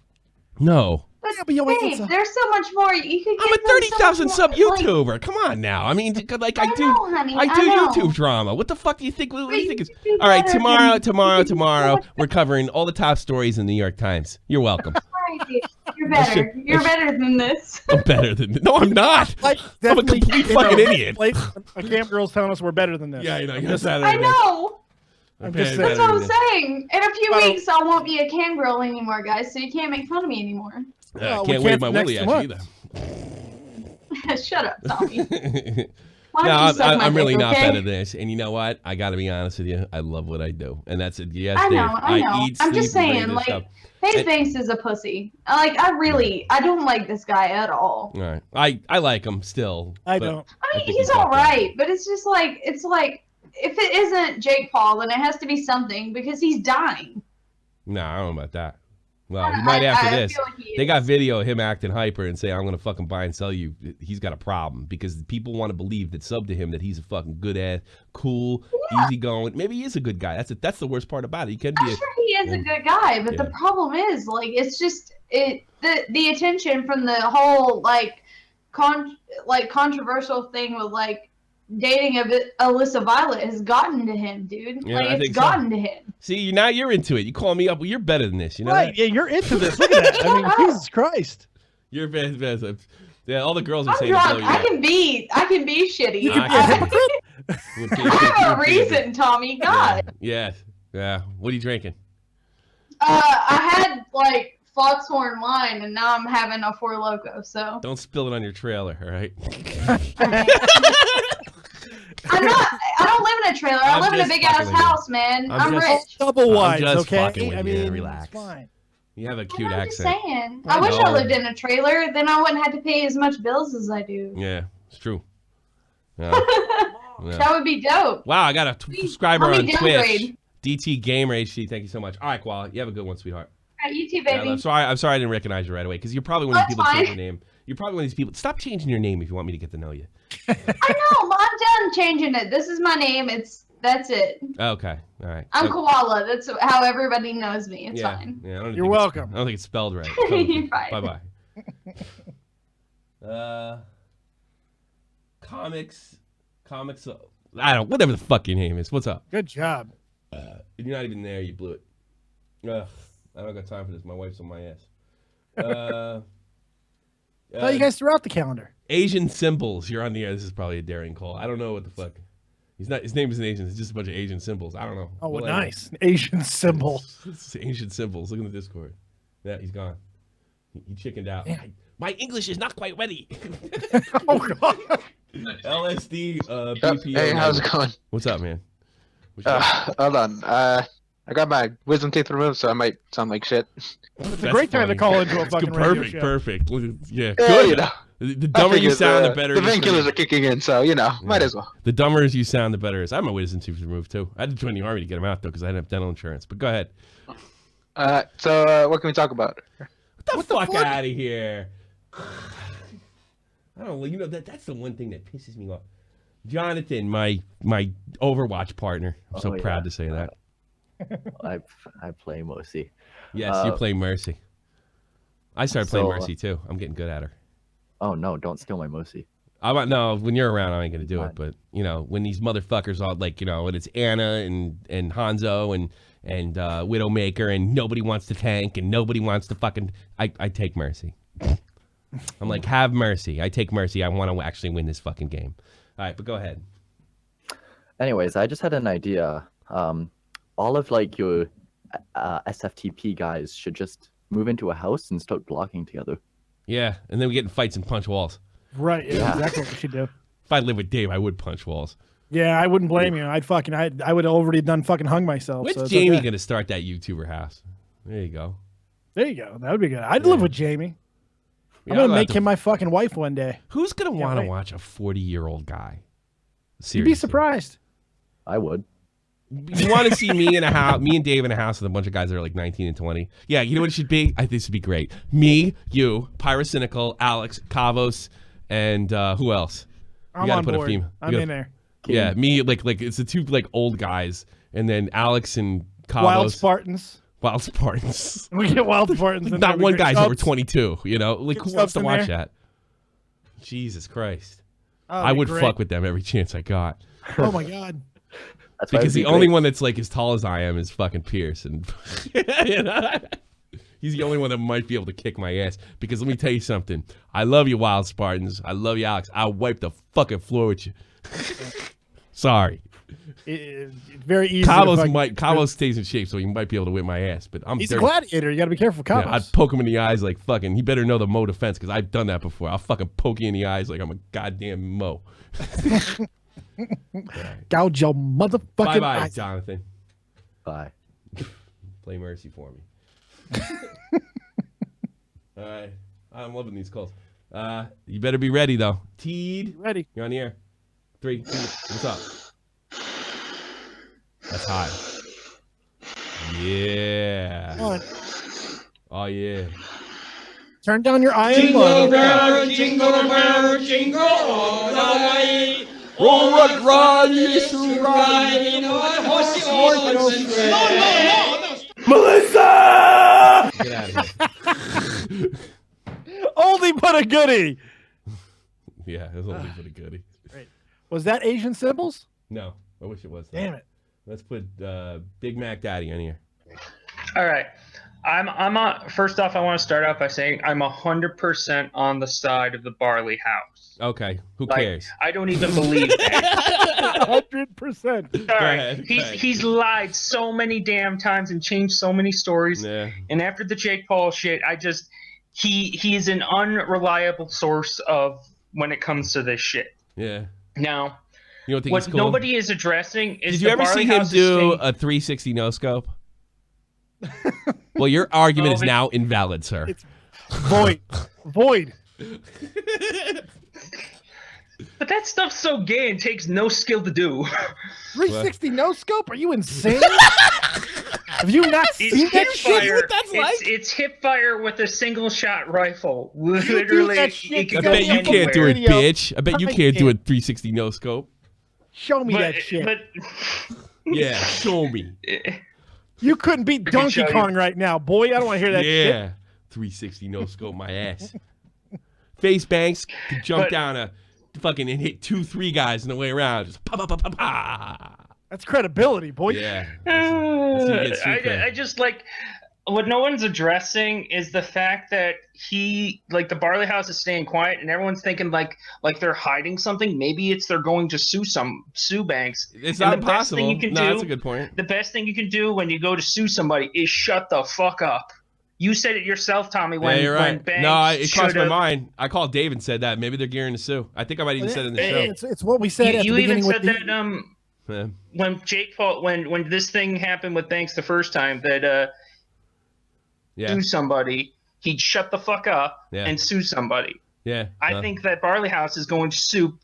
No. But you wait, Babe, there's so much more. You could. I'm give a them 30,000 so sub much more, YouTuber. Come on now. I mean, like I do, know, honey, I do I know. YouTube drama. What the fuck do you think? What do you think is? do All right, better tomorrow, we're covering all the top stories in the New York Times. You're welcome. Right, dude. You're better. You're better than this. I'm better than. No, I'm not. Like, I'm a definitely, complete you know, fucking idiot. Like, a camp girl's telling us we're better than this. Yeah, you know, I'm you're just- better I than this. know. I'm just Better That's what than I'm this. saying. In a few Well- weeks, I won't be a cam girl anymore, guys. So you can't make fun of me anymore. I we can't wave can't my next willy at month. you either. Shut up, Tommy. Why No, don't you suck my I'm really dick, not okay? better than this. And you know what? I got to be honest with you. I love what I do, and that's it. Yes, I know, Dave. I know. eat, I'm just sleep, and saying, breathe like, this stuff. FaZe Banks is a pussy. Like, I don't like this guy at all. All right, I like him still. I but don't. I mean, think he's got all that. right, but it's just like, if it isn't Jake Paul, then it has to be something because he's dying. No, I don't know about that. Well, he might after I this. feel like he They is. got video of him acting hyper and say, I'm going to fucking buy and sell you. He's got a problem because people want to believe that sub to him that he's a fucking good ass, cool, easygoing. Maybe he is a good guy. That's the worst part about it. He can be I'm sure he is a good guy, but the problem is, like, it's just the attention from the whole controversial thing with like dating Alyssa Violet has gotten to him, dude. Yeah, like I it's think so. gotten to him. See, now you're into it. You call me up. Well, you're better than this. You know Right? that? Yeah, you're into this. Look at that. I mean, Jesus Christ. You're best. Yeah, all the girls are I'm saying drunk. to blow you I up. can be shitty. You can be a hypocrite. I have a reason, Tommy. God. Yes. Yeah. What are you drinking? I had like Foxhorn wine, and now I'm having a Four Loko. So Don't spill it on your trailer, all right? I don't live in a trailer. I I'm live in a just big ass fucking with you. house, man. I'm just- rich. Double I'm wise, just okay? fucking with I you. mean, Relax. it's fine. You have a cute I'm just accent. saying. I I wish I know. lived in a trailer. Then I wouldn't have to pay as much bills as I do. Yeah, it's true. Yeah. Yeah. That would be dope. Wow, I got a subscriber Let on me Twitch. downgrade. DT Gamer HD, thank you so much. All right, Koala, you have a good one, sweetheart. All right, you too, Yeah, baby. I'm sorry I didn't recognize you right away because you're probably one of these That's people who change fine. your name. You're probably one of these people. Stop changing your name if you want me to get to know you. I know. I'm done changing it. This is my name. That's it. Okay, all right. I'm So- Koala. That's how everybody knows me. It's yeah, fine. yeah. I don't You're think welcome. I don't think it's spelled right. You're fine. Bye bye. Comics. I don't. Whatever the fuck your name is. What's up? Good job. You're not even there. You blew it. Ugh, I don't got time for this. My wife's on my ass. I thought you guys threw out the calendar. Asian symbols. You're on the air. This is probably a daring call. I don't know what the fuck. He's not. His name isn't Asian. It's just a bunch of Asian symbols. I don't know. Oh, Whatever. nice. Asian symbol. It's Asian symbols. Look in the Discord. Yeah, he's gone. He chickened out. Yeah. My English is not quite ready. Oh, God. LSD. BPO. Hey, how's it going? What's up, man? What's up? Hold on. I got my wisdom teeth removed, so I might sound like shit. It's a great time to call into a fucking radio show. Perfect. Yeah, Yeah, good. you know. The dumber you sound, the better. The it is for painkillers you. are kicking in, so might as well. The dumber as you sound, the better it is. I have my wisdom tooth removed too. I had to join the army to get them out though, because I didn't have dental insurance. But go ahead. So what can we talk about? What the fuck out of here? I don't know. You know that's the one thing that pisses me off. Jonathan, my Overwatch partner. I'm so proud to say that. I play Mercy. Yes, you play Mercy. I started playing Mercy too. I'm getting good at her. Oh no! Don't steal my Mercy. No, when you're around, I ain't gonna do it. But you know, when these motherfuckers all like, you know, when it's Anna and Hanzo and Widowmaker and nobody wants to tank and nobody wants to fucking, I take Mercy. I'm like, have mercy. I take Mercy. I want to actually win this fucking game. All right, but go ahead. Anyways, I just had an idea. All of like your SFTP guys should just move into a house and start blocking together. Yeah, and then we get in fights and punch walls. Right. Yeah. Exactly what we should do. If I lived with Dave, I would punch walls. Yeah, I wouldn't blame you. I would have already done fucking hung myself. When's so it's Jamie okay. gonna start that YouTuber house? There you go. There you go. That would be good. I'd live with Jamie. Yeah, I'm gonna I'll make have to- him my fucking wife one day. Who's gonna Can't want to wait. watch a 40-year-old guy? You'd Seriously. be surprised. I would. You want to see me in a house, me and Dave in a house with a bunch of guys that are like 19 and 20? Yeah, you know what it should be? I think this would be great. Me, you, Pyrocynical, Alex, Kavos, and who else? I'm gotta on put a board. female. I'm in there. Yeah, me like it's the two like old guys, and then Alex and Kavos. Wild Spartans. Wild Spartans. We get Wild Spartans. in Not there. We one get guy's over Subs. 22. You know, like Get who wants Subs to in watch there. that? Jesus Christ. Oh, I that'd be would great. fuck with them every chance I got. Oh my god. That's why Because it'd the be only great. one that's like as tall as I am is fucking Pierce, and you know? He's the only one that might be able to kick my ass. Because let me tell you something, I love you, Wild Spartans. I love you, Alex. I'll wipe the fucking floor with you. Sorry, It's very easy. to fucking- Cabos stays in shape, so he might be able to whip my ass. But I'm He's a dirty. gladiator. You got to be careful, Cabos. Yeah, I'd poke him in the eyes like fucking. He better know the Mo defense because I've done that before. I'll fucking poke you in the eyes like I'm a goddamn Mo. Gouge your motherfucking Bye bye, eyes. Jonathan. Bye. Play Mercy for me. All right, I'm loving these calls. You better be ready though. Teed, ready? You're on the air. 3, 2, what's up? That's high. Yeah. Come on. Oh yeah. Turn down your iron Jingle lung. bell, jingle all the way. Run, yes, riding on horsey open sleigh. No. Melissa! Get out of here. Oldie but a goodie. Yeah, it was only for the goodie. Great. Was that Asian symbols? No, I wish it was. Damn it. Let's put Big Mac Daddy in here. All right. First off, I want to start off by saying I'm 100% on the side of the Barley House. Okay, who cares? I don't even believe that. 100%. All right. He's lied so many damn times and changed so many stories. Yeah. And after the Jake Paul shit, he's an unreliable source of when it comes to this shit. Yeah. Now, you don't think what he's cool? nobody is addressing is Did you ever see him do a 360 no scope? Well, your argument is now invalid, sir. It's void. Void. But that stuff's so gay and takes no skill to do. 360 no scope? Are you insane? Have you not seen that shit? What that's like? It's hip fire with a single shot rifle. Literally, I bet you can't do it, bitch. I bet you can't do a 360 no scope. Show me that shit. Yeah, show me. You couldn't beat Donkey Kong right now, boy. I don't want to hear that shit. Yeah, 360 no scope my ass. FaZe Banks could jump down a fucking and hit 2-3 guys on the way around. Just pa pa pa pa pa. That's credibility, boy. Yeah. I just like what no one's addressing is the fact that the Barley House is staying quiet and everyone's thinking like they're hiding something. Maybe they're going to sue Banks. It's not impossible. That's a good point. The best thing you can do when you go to sue somebody is shut the fuck up. You said it yourself, Tommy. When you're right. Banks No, it crossed my mind. I called Dave and said that. Maybe they're gearing to sue. I think I might even said it in the show. It's what we said at the beginning. You even said that when Jake Paul, when this thing happened with Banks the first time, that sue somebody, he'd shut the fuck up and sue somebody. Yeah. I think that Barley House is going to sue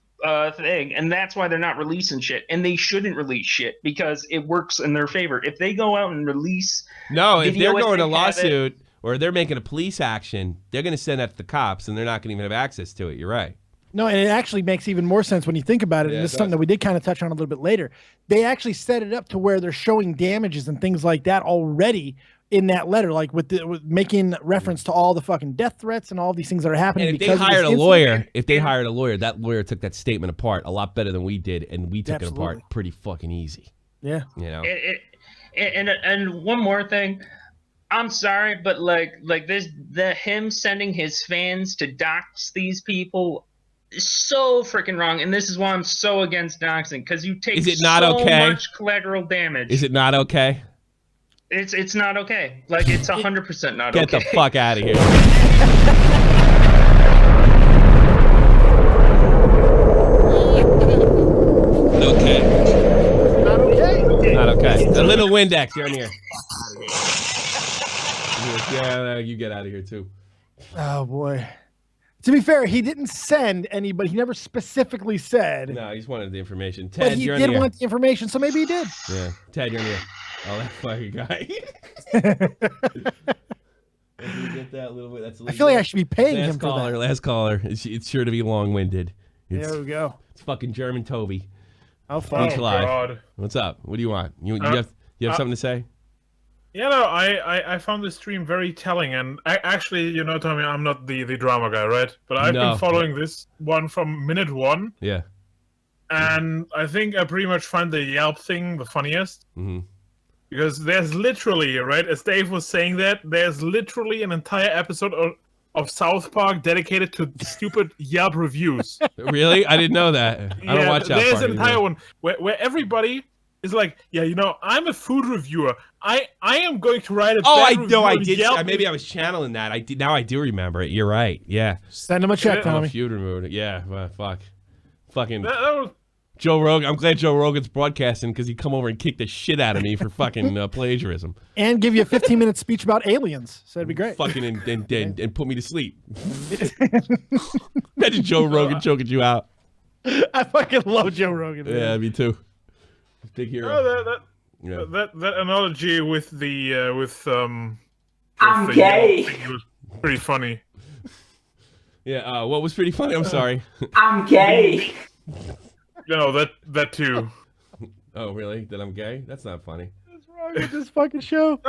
thing, and that's why they're not releasing shit. And they shouldn't release shit because it works in their favor. If they go out and release if they're going to lawsuit or they're making a police action, they're going to send that to the cops and they're not going to even have access to it. You're right. No, and it actually makes even more sense when you think about it. And this is something that we did kind of touch on a little bit later. They actually set it up to where they're showing damages and things like that already in that letter, like with making reference to all the fucking death threats and all these things that are happening. And if they hired a lawyer, that lawyer took that statement apart a lot better than we did, and we took it apart pretty fucking easy. Yeah. You know. And one more thing. I'm sorry, but him sending his fans to dox these people is so freaking wrong, and this is why I'm so against doxing, because you take so much collateral damage. Is it not okay? It's not okay. It's 100% not okay. Get the fuck out of here. Okay. Not okay. Not okay. A little Windex. You're in here. Yeah, you get out of here too. Oh boy. To be fair, he didn't send anybody. He never specifically said. No, he just wanted the information. Ted, but he you're did in here. want the information, so maybe he did. Yeah, Ted, you're in here. Oh, that fucking guy. You get that little bit. That's I feel like I should be paying him for that. Last caller. It's sure to be long-winded. There we go. It's fucking German Toby. Oh, fuck. God. What's up? What do you want? You have something to say? Yeah, no, I found the stream very telling, and actually, Tommy, I'm not the drama guy, right? But I've been following this one from minute one. Yeah. And I think I pretty much find the Yelp thing the funniest. Mm-hmm. Because there's literally, right, as Dave was saying that, there's literally an entire episode of South Park dedicated to stupid Yelp reviews. Really? I didn't know that. I don't watch South Park. There's an entire one where everybody is like, yeah, I'm a food reviewer. I am going to write a bad review I did. Yelp. Maybe I was channeling that. I did. Now I do remember it. You're right. Yeah. Send him a check, Tommy. Feud removed. Yeah. Well, fuck. Fucking. That was... Joe Rogan. I'm glad Joe Rogan's broadcasting because he'd come over and kick the shit out of me for fucking plagiarism. And give you a 15-minute speech about aliens. So that'd be great. Fucking and put me to sleep. Imagine Joe Rogan choking you out. I fucking love Joe Rogan. Man. Yeah, me too. Big hero. That analogy with the I'm gay. It was pretty funny. Yeah, what was pretty funny? I'm sorry. I'm gay. No, that too. Oh, really? That I'm gay? That's not funny. What's wrong with this fucking show?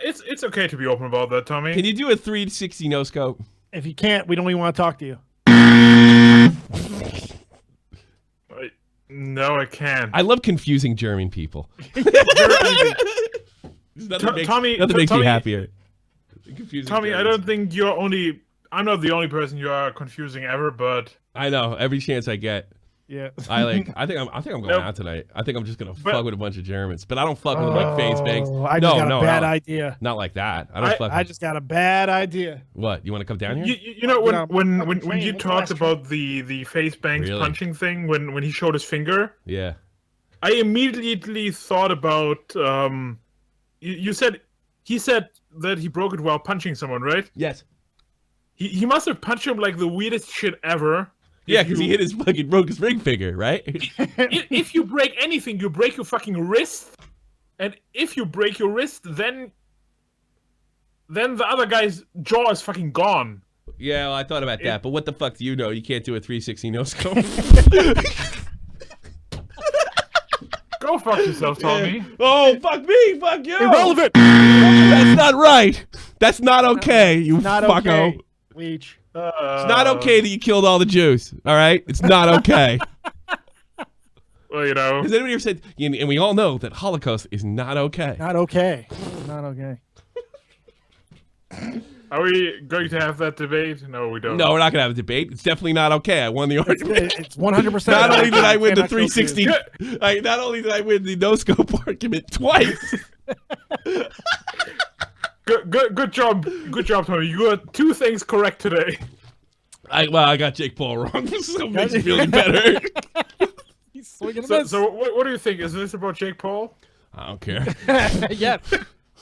It's okay to be open about that, Tommy. Can you do a 360 no scope? If you can't, we don't even want to talk to you. No, I can't. I love confusing German people. Tommy makes me happier. Confusing Tommy, Germans. I don't think I'm not the only person you are confusing ever, but I know every chance I get. Yeah. I think I'm going out tonight. I think I'm just gonna fuck with a bunch of Germans, but I don't fuck with them like FaZe Banks. I just got a bad idea. Not like that. I don't fuck. I just got a bad idea. What? You want to come down here? You know when you talked about the FaZe Banks punching thing when he showed his finger. Yeah. I immediately thought about he said that he broke it while punching someone, right? Yes. He must have punched him like the weirdest shit ever. Yeah, because he hit his fucking broke his ring finger, right? If you break anything, you break your fucking wrist, and if you break your wrist, then the other guy's jaw is fucking gone. Yeah, well, I thought about that, but what the fuck do you know? You can't do a 360 no scope. Go fuck yourself, Tommy. Oh, fuck me, fuck you. Irrelevant. That's not right. That's not okay, you Not fucko. okay. Leech. It's not okay that you killed all the Jews. All right, it's not okay. Well, you know. Has anybody ever said? And we all know that Holocaust is not okay. Not okay. Not okay. Are we going to have that debate? No, we don't. No, we're not gonna have a debate. It's definitely not okay. I won the argument. It's 100%. Not only did I win the Cannot go 360, not only did I win the no scope argument twice. Good job, Tommy. You got two things correct today. I got Jake Paul wrong, so it makes me feel better. He's swinging a So, miss. so what do you think? Is this about Jake Paul? I don't care. Yes.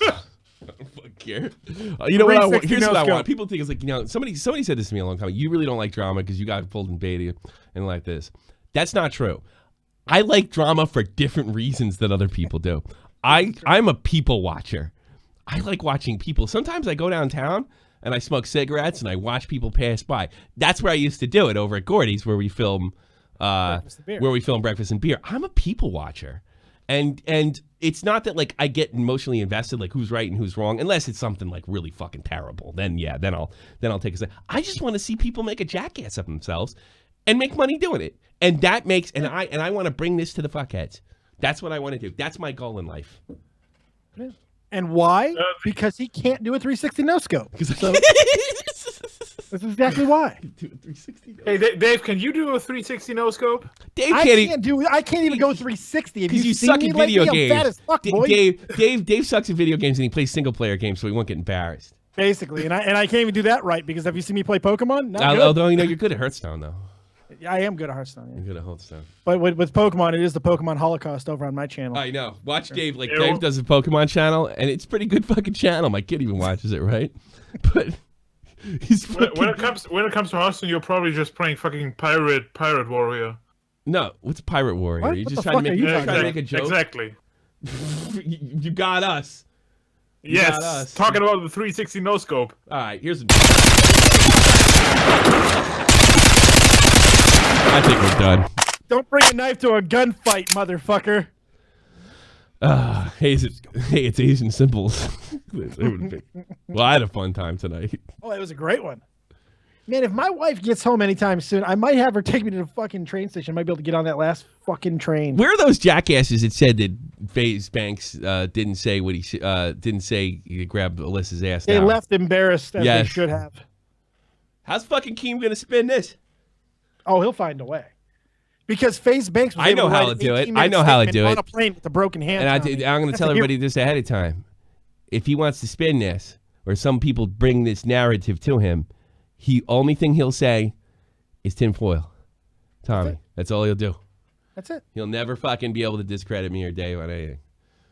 I don't fucking care. You know what I want? 360 Here's what I no want. scope. People think it's like, somebody said this to me a long time ago. You really don't like drama because you got pulled in beta and like this. That's not true. I like drama for different reasons than other people do. I'm a people watcher. I like watching people. Sometimes I go downtown and I smoke cigarettes and I watch people pass by. That's where I used to do it over at Gordy's, where we film Breakfast and Beer. I'm a people watcher. And it's not that like I get emotionally invested, like who's right and who's wrong, unless it's something like really fucking terrible. Then I'll take a side. I just want to see people make a jackass of themselves and make money doing it. And that makes I want to bring this to the fuckheads. That's what I want to do. That's my goal in life. Yeah. And why? Because he can't do a 360 no scope. So that's exactly why. Hey, Dave, can you do a 360 no scope? I can't even go 360. Because you suck at video games. I'm fat as fuck, boy. Dave sucks at video games and he plays single player games, so he won't get embarrassed. Basically, and I can't even do that right because have you seen me play Pokemon? Not good. Although you're good at Hearthstone though. I am good at Hearthstone. Yeah. You're good at Hearthstone. But with Pokemon, it is the Pokemon Holocaust over on my channel. I know. Watch Dave. Like Dave does a Pokemon channel, and it's a pretty good fucking channel. My kid even watches it, right? But he's when it comes to Hearthstone, you're probably just playing fucking pirate warrior. No, what's Pirate Warrior? What? You What just the trying to fuck make a joke. Exactly. You got us. Yes. Talking about the 360 no scope. All right. Here's. I think we're done. Don't bring a knife to a gunfight, motherfucker. Hey, it's Asian Symbols. Well, I had a fun time tonight. Oh, it was a great one. Man, if my wife gets home anytime soon, I might have her take me to the fucking train station. I might be able to get on that last fucking train. Where are those jackasses that said that FaZe Banks didn't say what he didn't say? He grabbed Alyssa's ass. They now? left embarrassed as they should have. How's fucking Keem gonna spin this? Oh, he'll find a way. Because FaZe Banks was I know able to how write to an do it. 18-minute I know how to statement do on it. a plane with a broken hand. And Tommy. I'm going to tell everybody this ahead of time. If he wants to spin this, or some people bring this narrative to him, only thing he'll say is tinfoil. Tommy, that's all he'll do. That's it. He'll never fucking be able to discredit me or Dave on anything.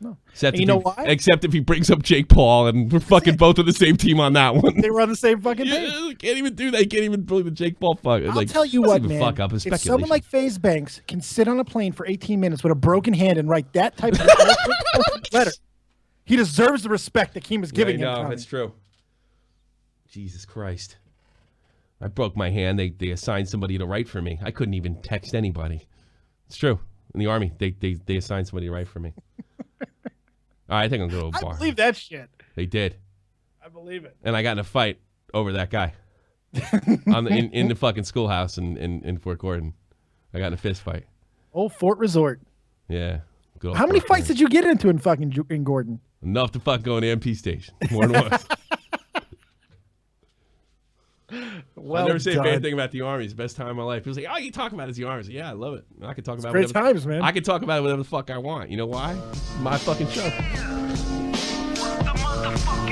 No. Except And you know why? Except if he brings up Jake Paul, and we're fucking both on the same team on that one. They were on the same fucking team. Yeah, can't even do that. Can't even believe the Jake Paul fuck. I'll tell you what, man. Fuck up. It's if speculation. someone like FaZe Banks can sit on a plane for 18 minutes with a broken hand and write that type of letter, He deserves the respect that Keem is giving him. No, that's true. Jesus Christ. I broke my hand. They assigned somebody to write for me. I couldn't even text anybody. It's true. In the Army, they assigned somebody to write for me. All right, I think I'm going to a bar. I believe that shit. They did. I believe it. And I got in a fight over that guy in the fucking schoolhouse in Fort Gordon. I got in a fist fight. Old Fort Resort. Yeah. Good old How many Fort fights did you get into in Gordon? Enough to fucking go in the MP station. More than once. Well I'll never say a done. bad thing about the Army. It's the best time of my life. People say, "Oh, you talk about it as the Army." I say, yeah, I love it. I can talk about great whatever, times, man. I can talk about it whatever the fuck I want. You know why? It's my fucking show.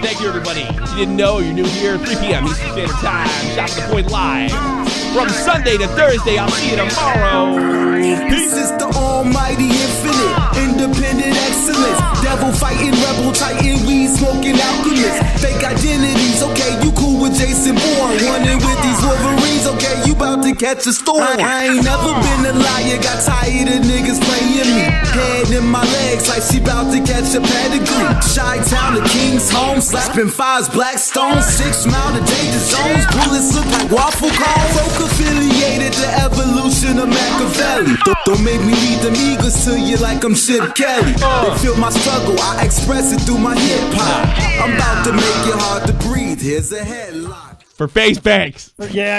Thank you, everybody. If you didn't know, you're new here. 3 p.m. Eastern Standard Time. Shop at the Point live from Sunday to Thursday. I'll see you tomorrow. This is the almighty infinite, independent excellence. Devil fighting, rebel titan, weed smoking alchemist. Fake identities, okay, you cool with Jason Bourne. Running with these Wolverines, okay, you about to catch a storm. I ain't never been a liar, got tired of niggas playing me. Head in my legs like she about to catch a pedigree. Chi-Town to King's home, slapping fives, black stones, 6 mile to danger zones. Bullets look like waffle cones. Folk affiliated to evolution of Machiavelli. Don't make me read them eagles to you like I'm Chip Kelly. They feel my struggle, I express it through my hip hop. I'm about to make it hard to breathe. Here's a headline For FaZe Banks. Yeah.